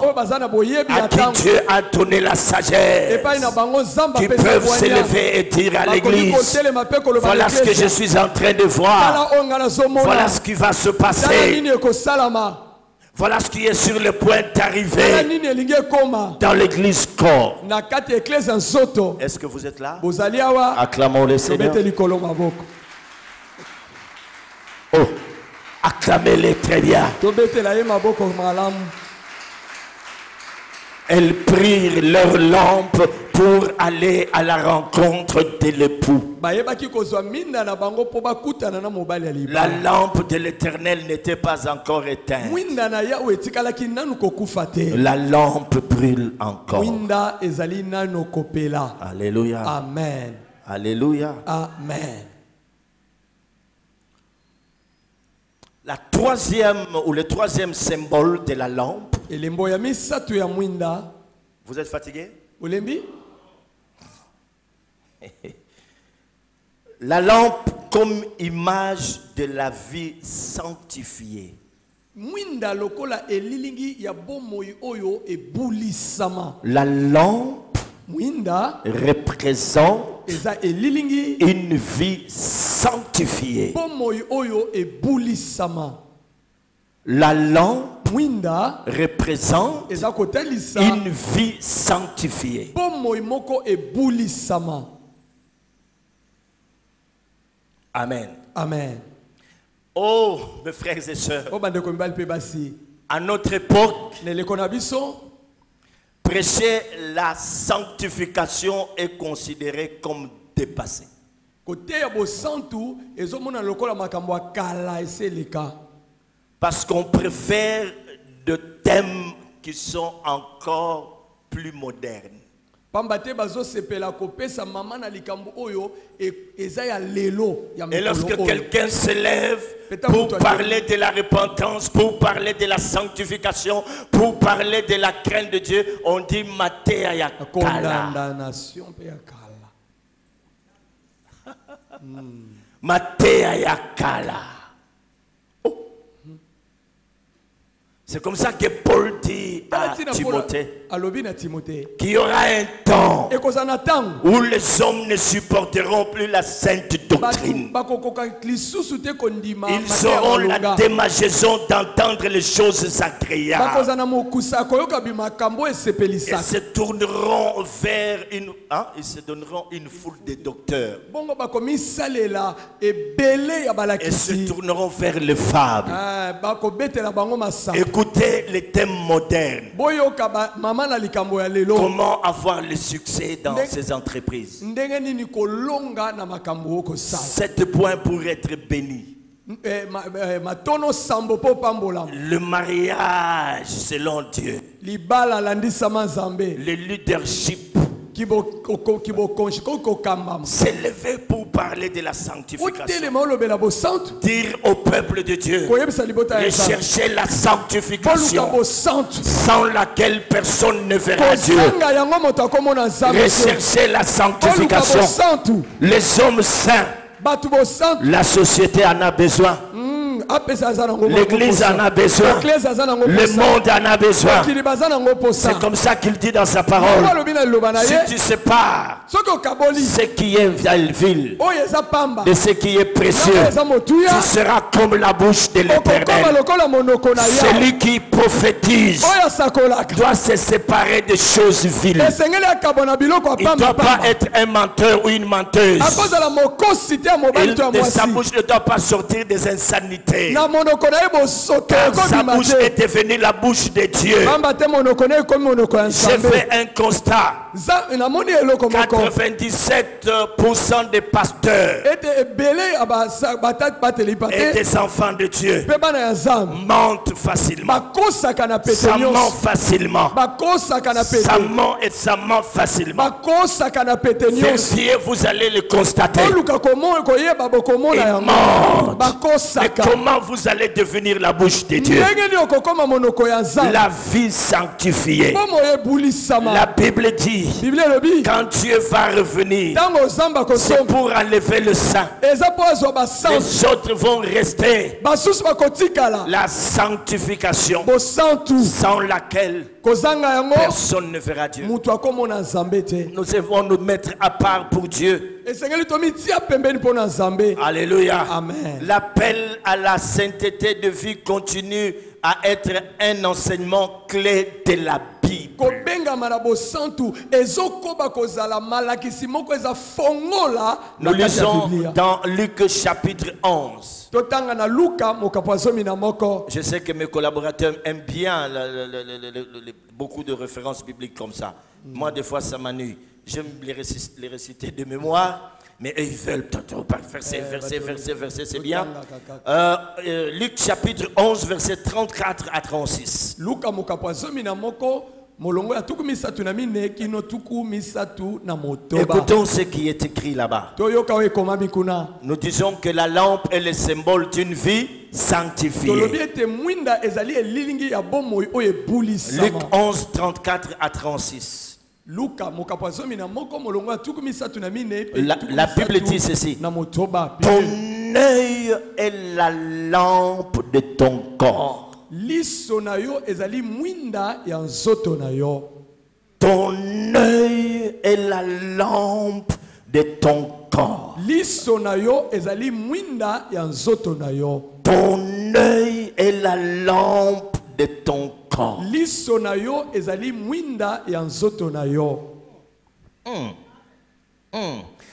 qui Dieu a donné la sagesse, qui peuvent s'élever et dire à l'église: voilà ce que je suis en train de voir, voilà ce qui va se passer, voilà ce qui est sur le point d'arriver dans l'église corps. Est-ce que vous êtes là? Acclamons le Seigneur. Oh, acclamez-les très bien. Elles prirent leur lampe pour aller à la rencontre de l'époux. La lampe de l'Éternel n'était pas encore éteinte. La lampe brûle encore. Alléluia. Amen. Alléluia. Amen. La troisième ou le troisième symbole de la lampe. Vous êtes fatigué? La lampe comme image de la vie sanctifiée. La lampe représente une vie sanctifiée. La lampe mwinda représente eza kotalisa une vie sanctifiée. bomoi moko ebulisama. Amen. Amen. Oh, mes frères et sœurs, O bandeko mibali pe basi à notre époque, leleko na biso prêcher la sanctification est considéré comme dépassé. kote ya bosantu ezomona lokola makambo ya kala eseleka. Parce qu'on préfère des thèmes qui sont encore plus modernes. Pamba te bazo sepela kopesa mama na likambo oyo eza ya lelo ya Et lorsque mikolo oyo. quelqu'un se lève pour parler de la repentance, pour parler de la sanctification, pour parler de la crainte de Dieu, on dit Matéa Yakala. Condamnation pe ya kala. Matéa Yakala. C'est comme ça que Paul dit à Timothée alobi na Timothée qu'il y aura un temps ekozana tango où les hommes ne supporteront plus la sainte doctrine. Ils auront la démangeaison d'entendre les choses agréables. Ils se tourneront vers une... Hein? Ils se donneront une foule de docteurs. Et se tourneront vers les fables. Écoutez les thèmes modernes. Comment avoir le succès dans ces entreprises. 7 points pour être béni. Le mariage selon Dieu. Le leadership. S'élever pour parler de la sanctification. Dire au peuple de Dieu, rechercher la sanctification sans laquelle personne ne verra Dieu. Rechercher la sanctification. Les hommes saints, la société en a besoin. L'église en a besoin. Le monde en a besoin. C'est comme ça qu'il dit dans sa parole. Si tu sépares ce qui est vil de ce qui est précieux, tu seras comme la bouche de l'Éternel. Celui qui prophétise doit se séparer des choses viles. Il ne doit pas être un menteur ou une menteuse. De sa bouche ne doit pas sortir des insanités. Car sa bouche est devenue la bouche de Dieu. J'ai fait un constat. 97% des pasteurs et des enfants de Dieu mentent facilement. Ça ment facilement. Ça ment et ça ment facilement. Vérifiez, vous allez le constater. Ils mentent. Mais comment vous allez devenir la bouche de Dieu? La vie sanctifiée. La Bible dit, quand Dieu va revenir, c'est pour enlever le sang. Les autres vont rester. La sanctification sans laquelle personne ne verra Dieu. Nous devons nous mettre à part pour Dieu. Alléluia. L'appel à la sainteté de vie continue à être un enseignement clé de la Bible. Nous lisons dans Luc chapitre 11. Je sais que mes collaborateurs aiment bien beaucoup de références bibliques comme ça. Moi, des fois, ça m'ennuie. J'aime les réciter de mémoire. Mais eux, ils veulent verset, c'est bien. Luc chapitre 11, verset 34 à 36. Écoutons ce qui est écrit là-bas. Nous disons que la lampe est le symbole d'une vie sanctifiée. Luc 11, 34 à 36. La Bible dit ceci. Ton œil est la lampe de ton corps. Ton œil est la lampe de ton corps. Ton œil est la lampe de ton corps. Liso na yo ezali mwinda ya nzoto na yo.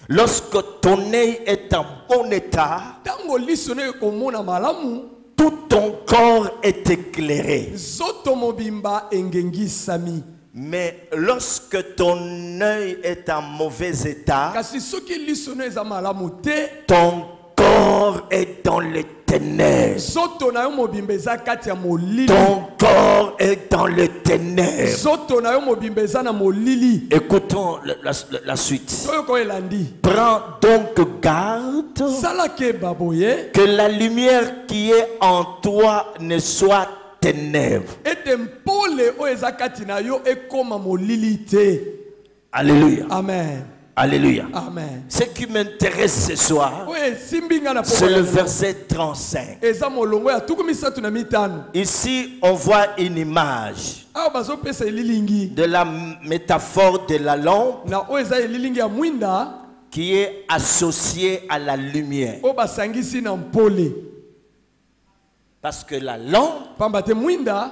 Lorsque ton œil est en bon état, Tango liso na yo komona malamu, tout ton corps est éclairé. nzoto mobimba engengisami. Mais lorsque ton œil est en mauvais état, Kasi soki liso na eza malamu te, ton corps est dans les ténèbres. nzoto na yo mobimba eza kati ya molili. Ton corps est dans les ténèbres. Nzoto na yo mobimba eza na molili. Écoutons la suite. Soyoko elandi. Prends donc garde Salake baboye. que la lumière qui est en toi ne soit ténèbres. Ete mpole o eza kati na yo ekoma molili te. Alléluia. Amen. Alléluia. Amen. Ce qui m'intéresse ce soir, Oye simbinga na c'est le poko. verset 35. Eza molongo ya tuku misatu na mitano. Ici, on voit une image Awa bazopesa elilingi. de la métaphore de la lampe Na o eza elilingi ya mwinda qui est associée à la lumière. o basangisi na mpole. Parce que la lampe Pamba te mwinda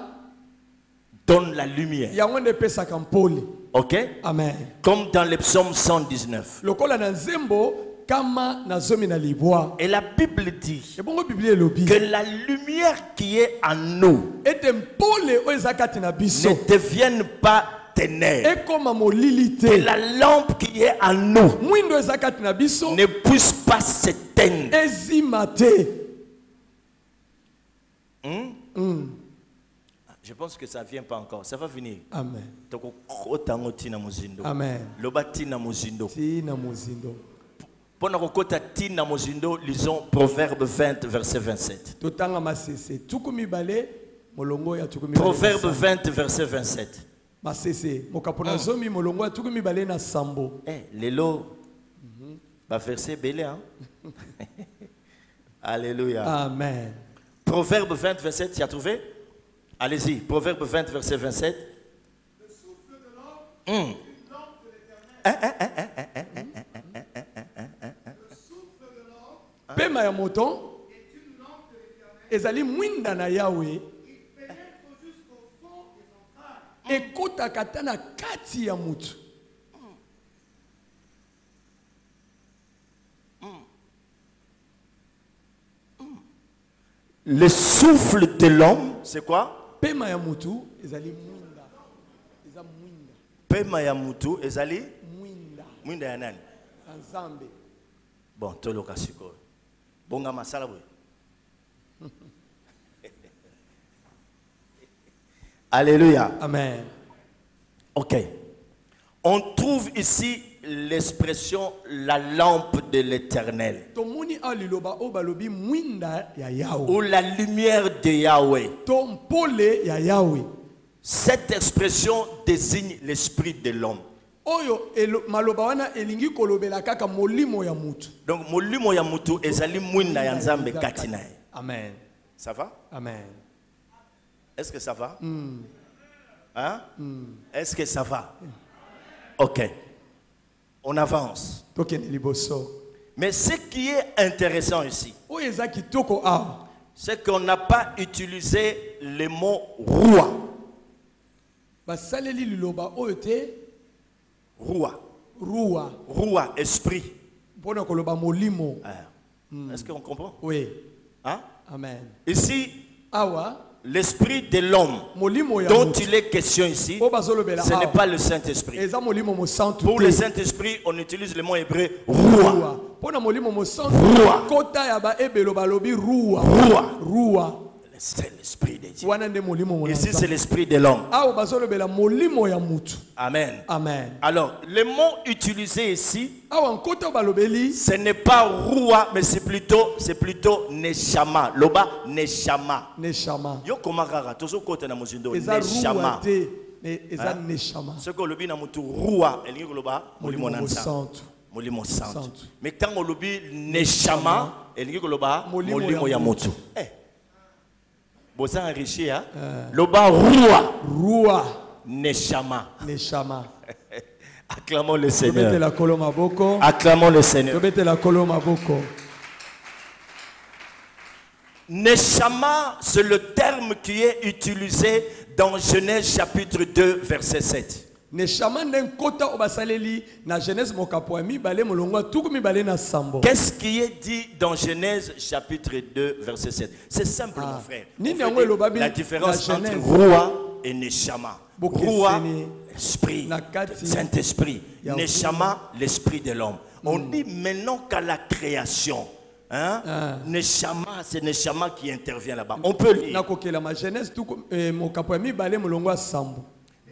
donne la lumière. yango nde epesaka mpole. Ok? Amen. Comme dans le psaume 119. Lokola na nzembo kama na zomi na libwa. Et la Bible dit Ebongo Biblia elobi. que la lumière qui est en nous Ete mpole o eza kati na biso. ne devienne pas ténèbres. Ekoma molili Que te. la lampe qui est en nous Mwindo eza kati na biso. ne puisse pas s'éteindre. Ezima te. Je pense que ça ne vient pas encore. Ça va venir. Amen. Amen. Amen. Tina muzindo. Pendant que tina mozindo, lisons Proverbe 20, verset 27. Totanga masese. Tukumi bale molongo ya tukumi. Proverbe 20, verset 27. Masese. Mokapona zomi molongo ya tukumi bale na sambo. Eh, lelo. Ba verset belé, hein? Alléluia. Amen. Proverbe 20, verset, tu as trouvé? Allez-y, Proverbe 20, verset 27. Le souffle de l'homme est une lampe de l'éternel. Le souffle de l'homme Pema ya moto est une lampe de l'éternel. ezali mwinda na Yahweh. Il pénètre jusqu'au fond des entrailles. Ekota katana kati ya mutu. Le souffle de l'homme, c'est quoi? Pema ya mutu ezali mwinda. Eza mwinda. Pema ya mutu ezali Mwinda. mwinda ya nani? Nzambe. Bon, toloka siko. Bonga masala boy. Alléluia. Amen. Ok. On trouve ici l'expression la lampe de l'éternel. Tomoni aliloba o balobi mwinda ya Yahweh. Ou la lumière de Yahweh. Tompole ya Yahweh. Cette expression désigne l'esprit de l'homme. Oyo maloba wana elingi kolobela kaka molimo ya mutu. Donc molimo ya mutu ezali mwinda ya nzambe kati na ye. Amen. Ça va? Amen. Est-ce que ça va? Hein? Est-ce que ça va? Ok. On avance. Tokene liboso. Mais ce qui est intéressant ici, Oyo eza kitoko awa. c'est qu'on n'a pas utilisé le mot roi. Basaleli liloba oyo te Roi. rua. Roi, esprit. Mpona koloba molimo. Est-ce qu'on comprend? Oui. Hein? Amen. Ici, Awa l'esprit de l'homme molimo ya dont mutu. il est question ici, O bazolobela ce n'est awa. pas le Saint-Esprit. Eza molimo mosantu Pour te. le Saint-Esprit, on utilise le mot hébreu roi. Rua. Pona molimo mosantu. Rua. Kota ya ba ebelo balobi rua. Roi. Rua. C'est l'esprit de Dieu. Wana nde molimo mona. Ici, c'est l'esprit de l'homme. Awa bazolobela molimo ya mutu. Amen. Amen. Alors, le mot utilisé ici, Awa nkota balobeli ce n'est pas roi, mais c'est plutôt neshama. Loba neshama. neshama. Yo komakara, tozo kote na mozindo Eza rua neshama. te. Eza neshama. Ce que lobi na mutu roi, elingi koloba molimo Molimo nansa. mosantu. Molimo santo. Santo. Mais quand on lobi neshama, elingi koloba Molimo molimo ya ya mutu. mutu. Boza enrichi hein? Loba roi Rua. neshama. Neshama. Acclamons le Tobete Seigneur. la kolo maboko. Acclamons le Seigneur. Tobete la kolo maboko. Neshama, c'est le terme qui est utilisé dans Genèse chapitre 2, verset 7. Neshama n'enkota obasaleli na Genèse mokapoami bale molongwa tukumi bale na sambo. Qu'est-ce qui est dit dans Genèse chapitre 2, verset 7? C'est simple, mon frère. La différence entre Roi et Neshama. Roi, esprit, Saint-Esprit. Neshama, l'esprit de l'homme. On dit maintenant qu'à la création, hein, Neshama, c'est Neshama qui intervient là-bas. On peut lire.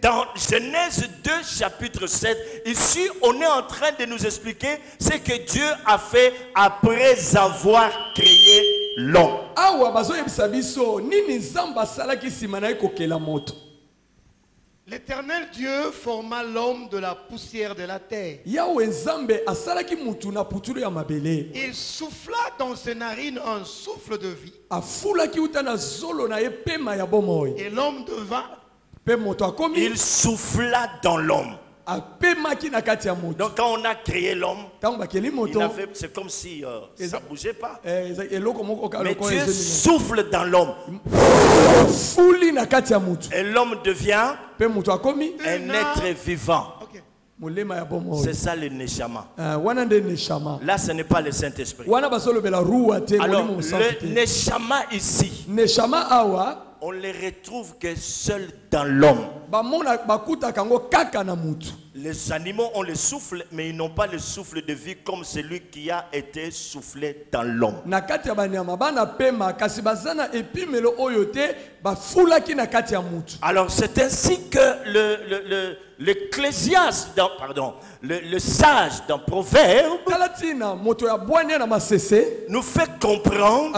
Dans Genèse 2, chapitre 7, ici, on est en train de nous expliquer ce que Dieu a fait après avoir créé l'homme. L'Éternel Dieu forma l'homme de la poussière de la terre. Il souffla dans ses narines un souffle de vie. Et l'homme devint. Il souffla dans l'homme. Donc quand on a créé l'homme, c'est comme si ça ne bougeait pas. Mais Dieu souffle dans l'homme. Et l'homme devient un être vivant. C'est ça le Neshama. Là, ce n'est pas le Saint-Esprit. Alors, le Neshama ici, on les retrouve que seul dans l'homme. Les animaux ont le souffle, mais ils n'ont pas le souffle de vie comme celui qui a été soufflé dans l'homme. Alors c'est ainsi que l'Ecclésiaste, le sage dans Proverbe nous fait comprendre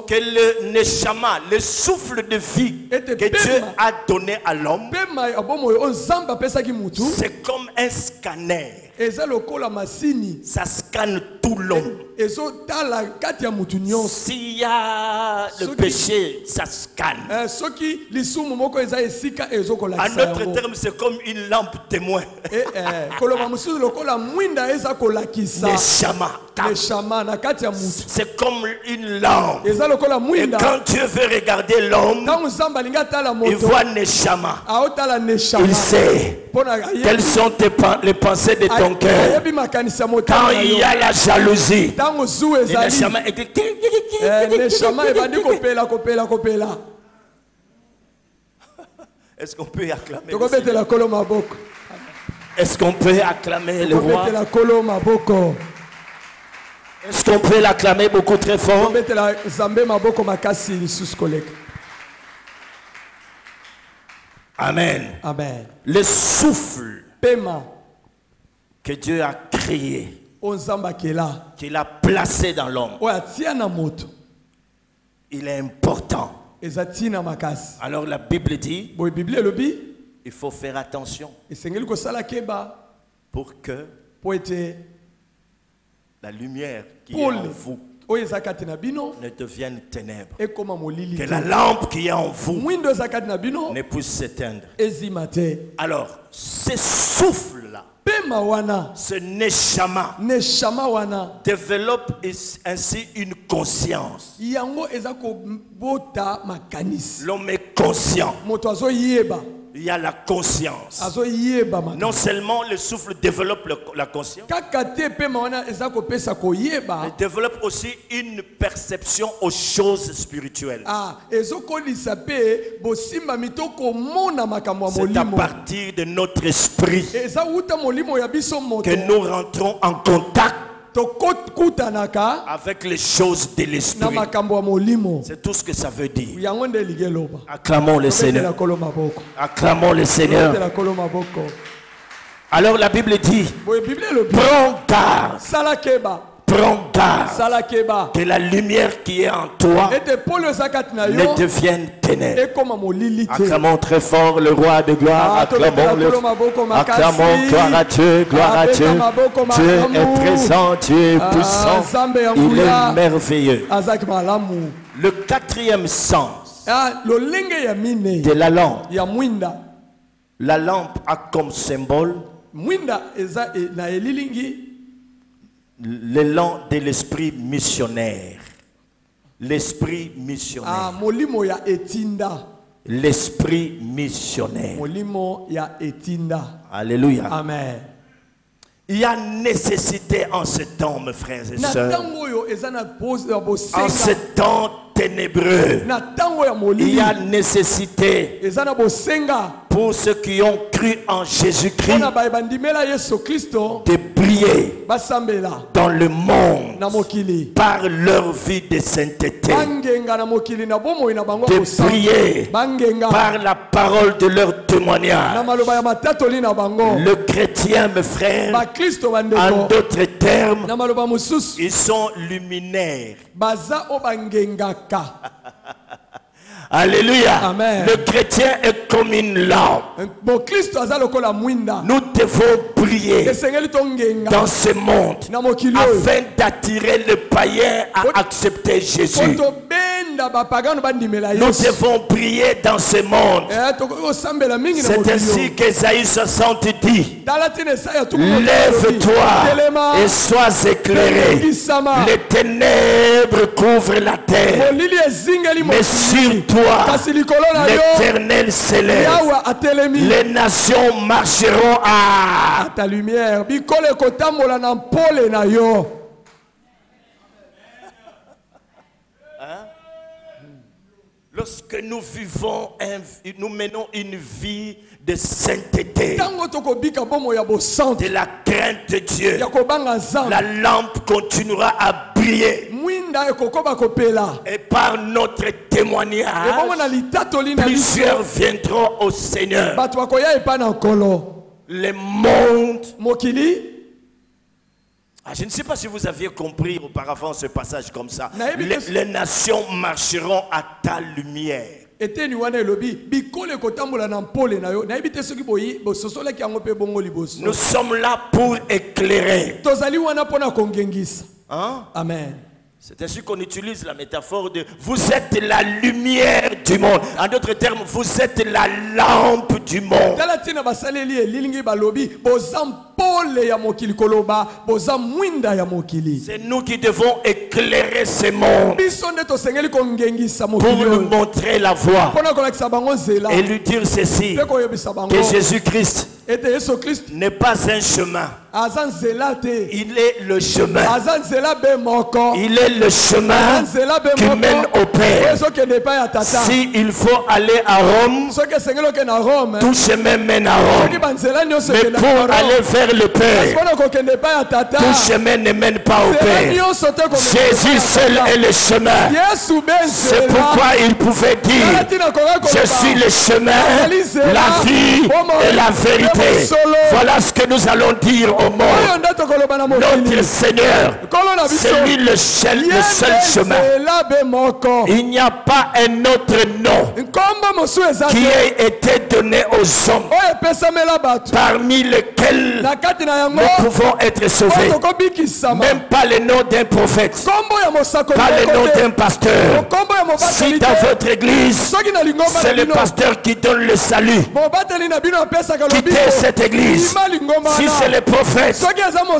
que le Neshama, le souffle de vie que Dieu a donné à l'homme, c'est comme un scanner. Ça scanne tout l'homme. S'il y a le péché, ça scanne. En d'autres termes, c'est comme une lampe témoin. C'est comme une lampe. Et quand Dieu veut regarder l'homme, il voit Neshama. Il sait quelles sont les pensées de ton cœur. Quand il y a la jalousie, est-ce qu'on peut acclamer le Seigneur? Est-ce qu'on peut acclamer le roi? Est-ce qu'on peut l'acclamer beaucoup très fort? Amen. Amen. Le souffle que Dieu a créé, qu'il a placé dans l'homme, il est important. Alors la Bible dit, il faut faire attention pour que la lumière qui est en vous ne devienne ténèbres. Que la lampe qui est en vous ne puisse s'éteindre. Alors, ce souffle-là, ce Neshama développe ainsi une conscience. L'homme est conscient. Il y a la conscience. Non seulement le souffle développe la conscience, il développe aussi une perception aux choses spirituelles. C'est à partir de notre esprit que nous rentrons en contact avec les choses de l'esprit. C'est tout ce que ça veut dire. Acclamons le Seigneur. Acclamons le Seigneur. Alors la Bible dit, prends garde. Prends garde que la lumière qui est en toi ne devienne ténèbres. Acclamons très fort le roi de gloire. Acclamons-le. Acclamons, gloire à Dieu, gloire à Dieu. Dieu est présent, Dieu est puissant. Il est merveilleux. Le quatrième sens de la lampe. La lampe a comme symbole l'élan de l'esprit missionnaire. L'esprit missionnaire. molimo ya etinda. L'esprit missionnaire. Molimo ya etinda. Alléluia. Amen. Il y a nécessité en ce temps, mes frères et sœurs. En ce temps ténébreux, il y a nécessité pour ceux qui ont cru en Jésus-Christ de briller dans le monde par leur vie de sainteté, de briller par la parole de leur témoignage. Le chrétien, mes frères, en d'autres termes, ils sont luminaires. Alléluia. Amen. Le chrétien est comme une lampe. Nous devons briller dans ce monde afin d'attirer le païen à accepter Jésus. Nous devons briller dans ce monde. C'est ainsi qu'Ésaïe 60 dit: lève-toi et sois éclairé. Les ténèbres couvrent la terre, mais sur toi l'Éternel s'élève. Les nations marcheront à ta lumière. Lorsque nous vivons, nous menons une vie de sainteté, de la crainte de Dieu, la lampe continuera à briller. Et par notre témoignage, plusieurs viendront au Seigneur. Le monde, je ne sais pas si vous aviez compris auparavant ce passage comme ça. Les nations marcheront à ta lumière. Nous sommes là pour éclairer. Hein? Amen. C'est ainsi qu'on utilise la métaphore de vous êtes la lumière du monde. En d'autres termes, vous êtes la lampe du monde. C'est nous qui devons éclairer ce monde pour lui montrer la voie et lui dire ceci, que Jésus-Christ n'est pas un chemin, il est le chemin. Il est le chemin qui mène au Père. Si il faut aller à Rome, tout chemin mène à Rome. Mais pour aller vers le Père, tout chemin ne mène pas au Père. Jésus seul est le chemin. C'est pourquoi il pouvait dire: je suis le chemin, la vie et la vérité. Voilà ce que nous allons dire au monde. Notre Seigneur, c'est lui le seul chemin. Il n'y a pas un autre nom qui ait été donné aux hommes parmi lesquels nous pouvons être sauvés. Même pas le nom d'un prophète, pas le nom d'un pasteur. Si dans votre église c'est le pasteur qui donne le salut, quittez cette église. Si c'est le prophète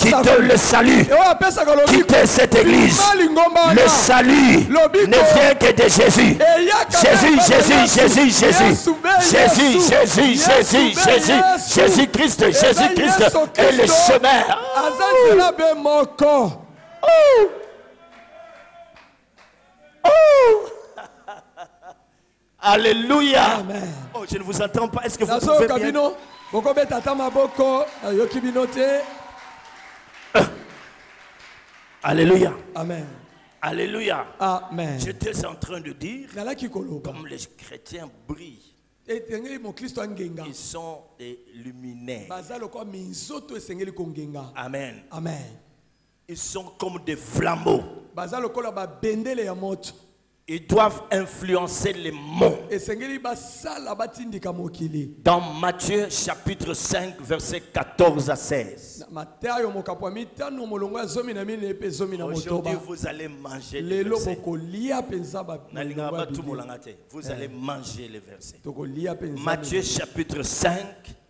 qui donne le salut, quittez cette église. Le salut ne vient que de Jésus. Jésus-Christ est le chemin. Alléluia. Amen. Oh, je ne vous entends pas. Est-ce que vous pouvez bien? Alléluia. Amen. Alléluia. Amen. J'étais en train de dire, comme les chrétiens brillent, ils sont des luminaires. Amen. Amen. Ils sont comme des flambeaux. Ils doivent influencer les mondes. Dans Matthieu chapitre 5 versets 14 à 16. Aujourd'hui vous allez manger les versets. Vous allez manger les versets. Matthieu chapitre 5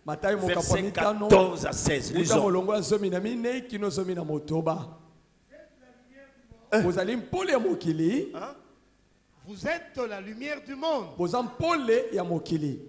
versets 14 à 16. Lisons. Vous êtes la lumière du monde. boza mpole ya mokili.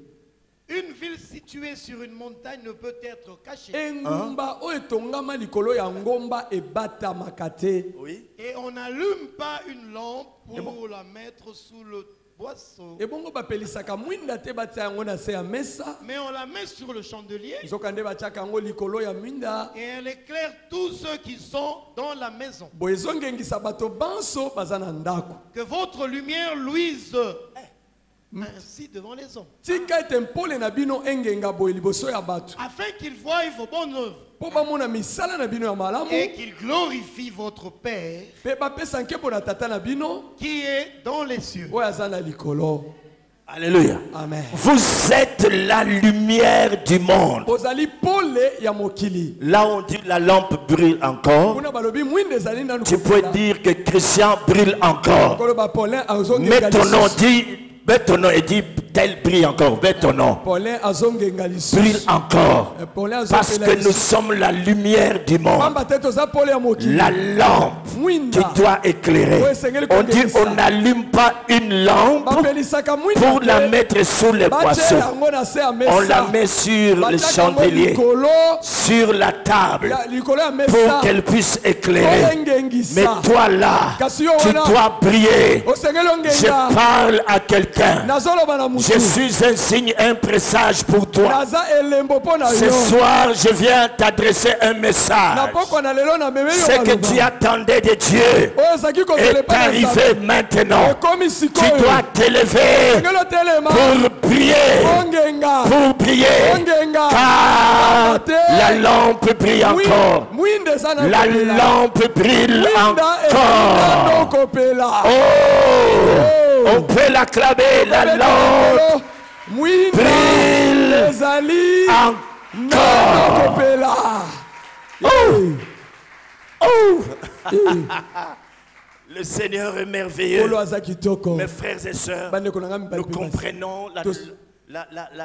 Une ville située sur une montagne ne peut être cachée. Engumba oyo etongama likolo ya ngomba ebatamaka te. Oui. Et on n'allume pas une lampe pour la mettre sous le boisseau. Ebongo bapelisaka mwinda te batia yango na se ya mesa. Mais on la met sur le chandelier. Nzoka nde batiaka yango likolo ya mwinda. Et elle éclaire tous ceux qui sont dans la maison. Boye ezongengisa bato banso baza na ndako. Que votre lumière luise ainsi devant les hommes. Tika ete mpole na bino engenga boye liboso ya bato. Afin qu'ils voient vos bonnes œuvres. Po bamona misala na bino ya malamu. Et qu'ils glorifient votre Père Pe bapesa nkepo na tata na bino. qui est dans les cieux. Oyo aza na likolo. Alléluia. Amen. Vous êtes la lumière du monde. Ozali pole ya mokili. Là on dit la lampe brille encore. Kuna balobi mwinde ezali nanu Tu peux dire que Christian brille encore. Kolo ba Paulin Mets ton nom, mets ton nom et dis tel brille encore. Mets ton nom. Paulin azongenga lisusu. Brille encore. Paulin Parce azopela que nous lisusu. sommes la lumière du monde. Pamba te toza pole ya mokili. La lampe qui Mwinda. doit éclairer. On dit on n'allume pas une lampe Bapelisaka mwinda pour la mettre sous les batie boisseaux. yango na se ya mesa. On la met sur le Batiaka yango chandelier, likolo, sur la table, ya likolo ya pour mesa. qu'elle puisse éclairer. Mais Olengengisa. toi là, Kasi yo tu wana, dois prier. osengeli Je ongenga. parle à quelqu'un. Nazoloba na mutu. Je suis un signe, un présage pour toi. Naza elembo po na Ce yo. soir, je viens t'adresser un message. Na poko na lelo na meme yo Ce que maloba. tu attendais de Dieu Oyo ezaki kozela est epai na arrivé Nzambe. maintenant. Ekomi Tu sikoyo. dois t'élever Osengeli otelema. pour prier. Ongenga. Pour prier. Ongenga. Car Abate. la lampe brille encore. Mwinde eza na La kopela. lampe brille Mwinda ezali na encore. kopela. Oh, on peut l'acclamer. La lampe Mwinda brille ezali na encore. kopela. Oh. Le Seigneur est merveilleux. Olo aza kitoko. Mes frères et sœurs, Bandeko na nga mibali nous pe basi. comprenons Tos-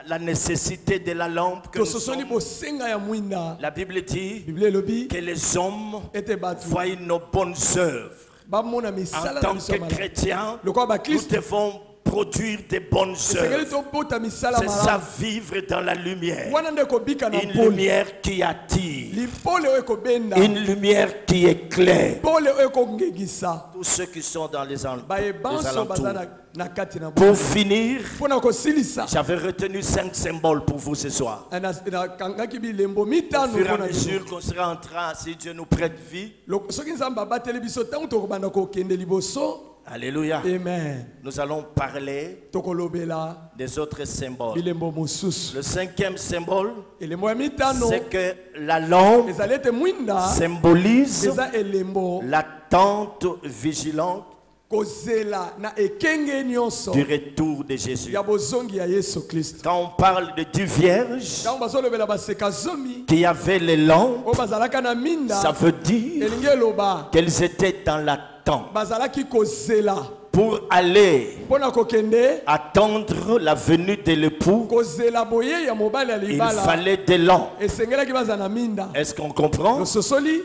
la nécessité de la lampe que nous tososoli sommes. bosenga ya mwinda. La Bible dit Biblia elobi que les hommes ete bato voient nos bonnes œuvres. bamona En misala na tant biso que ya malamu. chrétiens, Lokola nous bakristo devons produire des bonnes esengeli œuvres. tobota misala C'est ça, malamu. vivre dans la lumière. Wana nde kobika na Une mpoli. lumière qui attire. Lipole oyo ekobenda. Une lumière qui éclaire. Pole oyo ekongengisa. Tous ceux qui sont dans les Bayebanso baza alentours. na kati na Pour finir, mpona kosilisa. j'avais retenu 5 symboles pour vous ce soir. nakangaki bilembo Au mitano fur et à mpona mesure qu'on sera en train, si Dieu nous prête vie, soki nzambe abateli biso ntango tokobanda kokende liboso. alléluia, Amen. nous allons parler Tokolobela des autres symboles. bilembo mosusu. Le 5e symbole, Elembo ya mitano c'est que la lampe ezali ete mwinda symbolise eza elembo l'attente vigilante kozela na ekenge nyonso du retour de Jésus. ya bozongi ya Yesu Kristo. Quand on parle de 10 vierges ntango bazolobela baseka zomi qui avaient les lampes, oyo bazalaka na ça minda veut dire elingi eloba qu'elles étaient dans l'attente bazalaki kozela pour aller mpona kokende attendre la venue de l'époux. kozela boye ya mobali ya Il libala fallait des lampes. esengelaki baza na minda Est-ce qu'on comprend? lososoli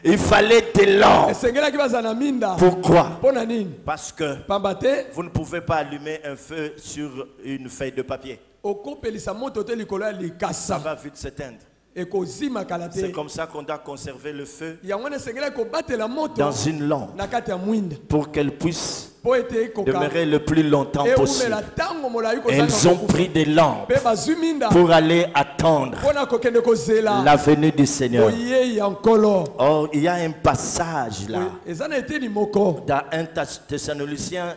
Il fallait des lampes. esengelaki baza na minda Pourquoi? mpona nini Parce que pamba te vous ne pouvez pas allumer un feu sur une feuille de papier. okopelisa moto te likolo ya Ça likasa va vite s'éteindre. ekozima kala C'est te comme ça qu'on doit conserver le feu yango wana esengelaki kobatela moto dans une lampe na kati ya mwinda pour qu'elle puisse mpo ete ekoka demeurer le plus longtemps possible. eumela ntango molai Elles kozanga ont pris des lampes mpe bazwi minda pour aller attendre mpona kokende kozela la venue du Seigneur. boyei ya nkolo. Or, il y a un passage là eza na eteni moko dans 1 Thessaloniciens,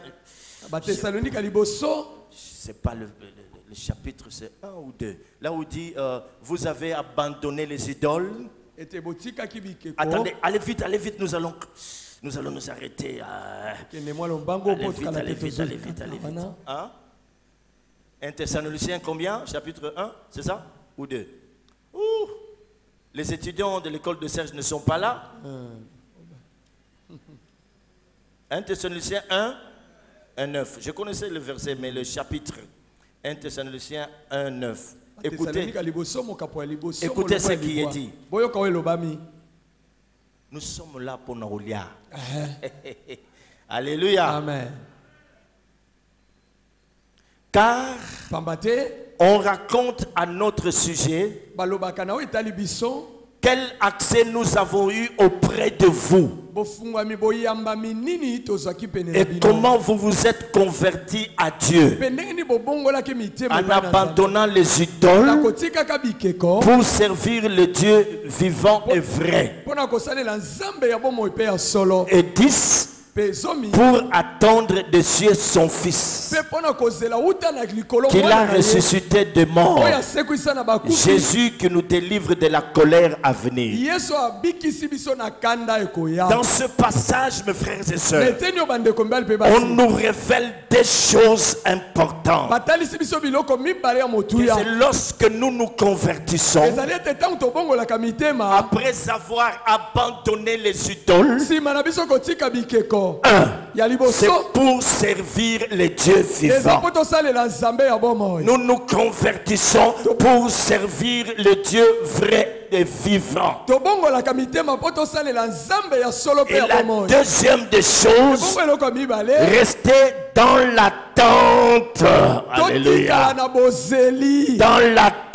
batesalonika liboso c'est pas le chapitre, c'est 1 ou 2. Là où il dit, vous avez abandonné les idoles. ete botikaki bikeko Attendez, allez vite, nous allons nous arrêter. kende mwa lombango Allez mpo vite, tukala allez te vite, allez vite, allez vite. wana Hein? 1 Thessaloniciens combien? Chapitre 1, c'est ça? Ou 2? Ouh, les étudiants de l'école de Serge ne sont pas là. 1 Thessaloniciens 1, 9. Je connaissais le verset, mais le chapitre 1 Thessaloniciens 1, 9. Écoutez, Thessalonika liboso mokapo ya liboso écoutez moloko ce ya qui est libwa. dit. boyoka oyo elobami nous sommes là pour nous relier. Alléluia. amen Car Pambate on raconte à notre sujet balobaka na etali biso quel accès nous avons eu auprès de vous bofungwami boyamba minini tozwaki pene na et bino. comment vous vous êtes convertis à Dieu Pendenge ni bobongolaki mitema en abandonnant les idoles nakotikaka bikeko pour servir le Dieu vivant et vrai. mpona kosalela nzambe ya bomoi mpe ya solo Et 10, mpe zomi pour attendre de Dieu son Fils, mpe mpona kozela uta na likolo qu'il a mwana na ye, ressuscité de mort. oyo asekwisa na bakufi. Jésus qui nous délivre de la colère à venir. Yesu abikisi biso na kanda ekoya. Dans ce passage, mes frères et sœurs, Meteni yo bandeko mbali mpe on basi. nous révèle des choses importantes. Batalisi biso biloko mibale ya Et motuya. c'est lorsque nous nous convertissons, ezali ete ntango tobongolaka mitema après avoir abandonné les idoles, nsima na biso kotika bikeko ya c'est liboso pour servir le Dieu eza vivant. mpo tosalela nzambe ya bomoi. Nous nous convertissons pour servir le Dieu vrai et vivant. tobongolaka mitema mpo tosalela nzambe ya solo mpe Et ya la bomoi. deuxième des choses, bongo eloko ya mibale restez dans l'attente. totikala Alléluia. na bozeli Dans l'attente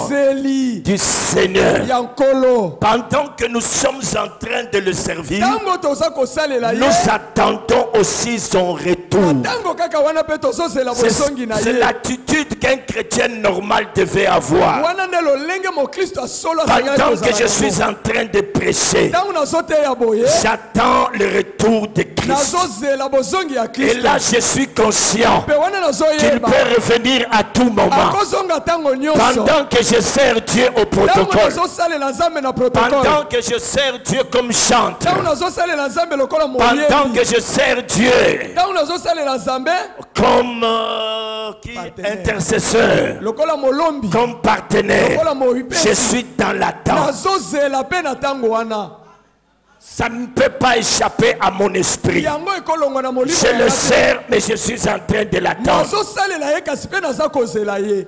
bozeli du Seigneur. ya nkolo. Pendant que nous sommes en train de le servir, ntango toza kosalela ye nous attendons aussi son retour. ntango kaka wana mpe tozozela bosongi na C'est ye l'attitude qu'un chrétien normal devait avoir. wana nde lolenge mokristo asolo asengeli Pendant que kozala je suis nango. en train de prêcher, ntango nazoteya boye j'attends le retour de Christ. nazozela bozongi ya Et kristo là, je suis conscient mpe wana qu'il nazoyeba peut revenir à tout moment. akozonga ntango nyonso Pendant que je sers Dieu au ntango protocole, nazosalela nzambe na protocole pendant que je sers Dieu comme chantre, ntango nazosalela nzambe lokola pendant moyebi que je sers Dieu ntango nazosalela nzambe comme Partenaire. intercesseur, lokola molombi comme partenaire, lokola je moyipesi suis dans l'attente. nazozela mpe na ntango wana Ça ne peut pas échapper à mon esprit. yango ekolongwa na molimo Je ya le ngai te. sers, mais je suis en train de l'attendre. nazosalela ye kasi mpe naza kozela ye.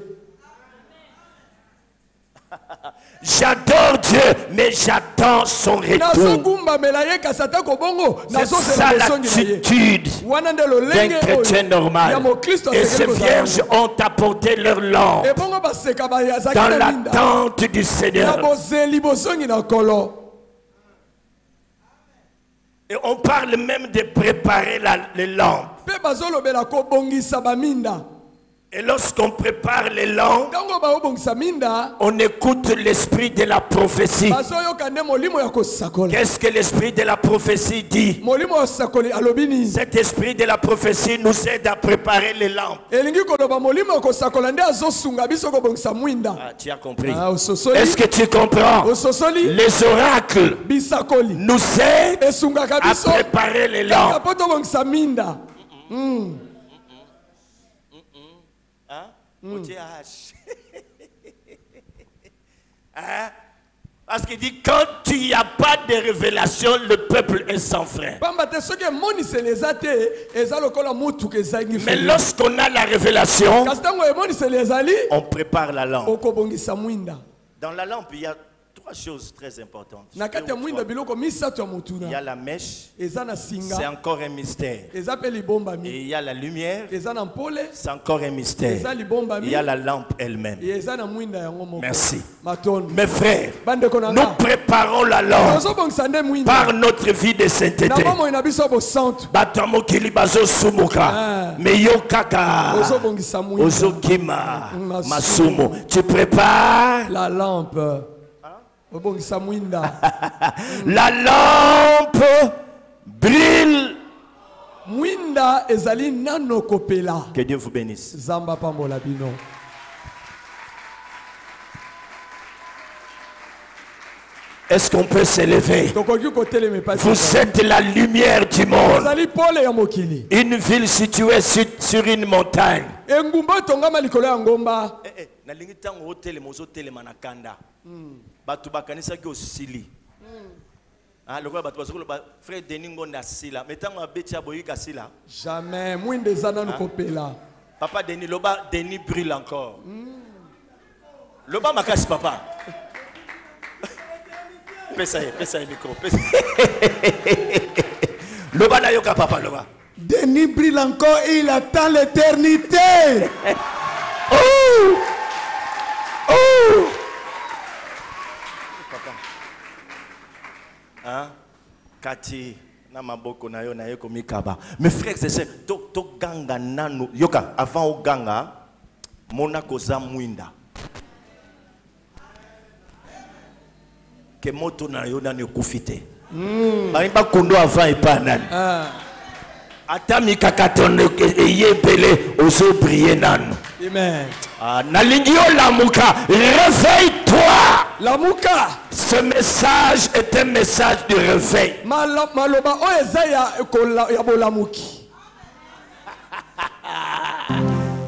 J'adore Dieu, mais j'attends son retour. nazogumbamela ye kasi atako bongo C'est ça nazozela bosongi na ye. l'attitude wana nde d'un lolenge chrétien oyo normal. ya mokristo Et ces asengeli kozala vierges yango. ont apporté leur lampe ebongo baseka bazaki dans na minda l'attente du na Seigneur. bozeli bozongi na nkolo. Et on parle même de préparer les lampes. mpe bazolobela kobongisa baminda. Et lorsqu'on prépare les lampes, ntango baobongisa minda on écoute l'esprit de la prophétie. bazoyoka nde molimo ya kosakola. Qu'est-ce que l'esprit de la prophétie dit? molimo ya sakoli alobi nini? Cet esprit de la prophétie nous aide à préparer les lampes. elingi koloba molimo ya kosakola nde azosunga biso kobongisa mwinda. Ah, tu as compris. ososoli Est-ce que tu comprends? ososoli Les oracles bisakoli nous aident esungaka à biso préparer les kaka lampes. mpo tobongisa minda. Hein? Parce qu'il dit, quand il n'y a pas de révélation, le peuple est sans frein. pamba te soki emoniseli eza te eza lokola mutuka ezangi Mais frein. lorsqu'on a la révélation, kasi ntango emoniseli ezali on prépare la lampe. okobongisa mwinda. Dans la lampe, il y a trois choses très importantes. na kati ya mwinda biloko misato ya Il y a motuna la mèche, eza na c'est singa encore un mystère. eza mpe Et libombami il y a la lumière, eza na mpole c'est encore un mystère. eza Il libombami y a la lampe elle-même. eza na mwinda yango moko. Merci. matondo Mes frères, bandeko na nous nga préparons la lampe tozobongisa nde mwinda par notre vie de na sainteté. bomoi na biso bosantu Bato ya mokili bazosumuka, mais yo kaka ozobongisa mwinda. ozokima Masumu. masumu. Tu prépares la lampe obongisa mwinda. la lampe brille. mwinda ezali nano kopela. Que Dieu vous bénisse. zamba pambola bino. Est-ce qu'on peut s'élever? tokoki kotelema epasi Vous êtes la lumière du monde. ezali pole ya mokili. Une ville située sur une montagne. engumba etongama likolo ya ngomba. nalingi ntango otelema ozotelema na kanda bato bakanisaki osili lokola bato bazokoloba frère Denis Ngonda asila me ntango abeti aboyika asila jamais mwinda eza nano kopela. papa Denis loba Denis brûle encore loba makasi papa pesa ye micro pesa loba nayoka papa loba Denis brille encore et il attend l'éternité. Oh! Oh! Hein? Kati, na maboko na yo na yo komikaba. Mes frères et sœurs, to ganga nanu. Yoka, avant au ganga, mona koza mwinda. Ke moto na yo na ne kufite. Ba kundo avant epa nani. Ata mikakatone eyebele ozo prier nanu. Amen. Nalingio lamuka, réveille-toi. Lamuka. Ce message est un message de réveil. Maloba o ezaya ya bolamuki.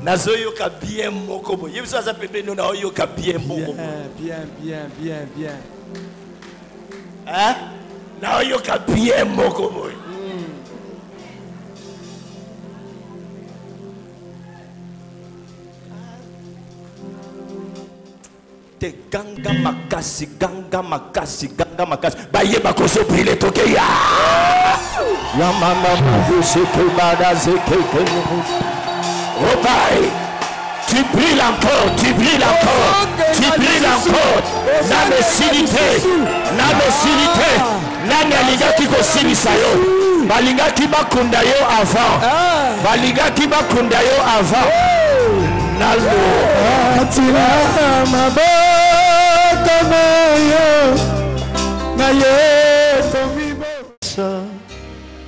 Nazo yoka bien moko bo. Yebiso za pepe no na yoka bien moko. Bien. Hein? Na yoka bien moko bo. Te ganga makasi. Baye bakoso brille toke ya. Ya mama mavuse ke bada zeke ke. Oh bye. Tu brilles encore. Na mesilite. Nani alinga kiko sili sayo. Balinga kiba kunda yo avant. Nalo. Atila maboko na yo.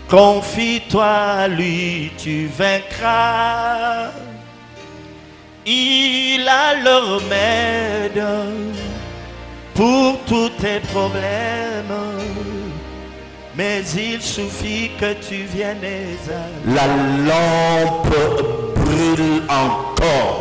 Confie-toi à lui, tu vaincras. Il a le remède pour tous tes problèmes. Mais il suffit que tu viennes. La lampe brûle encore.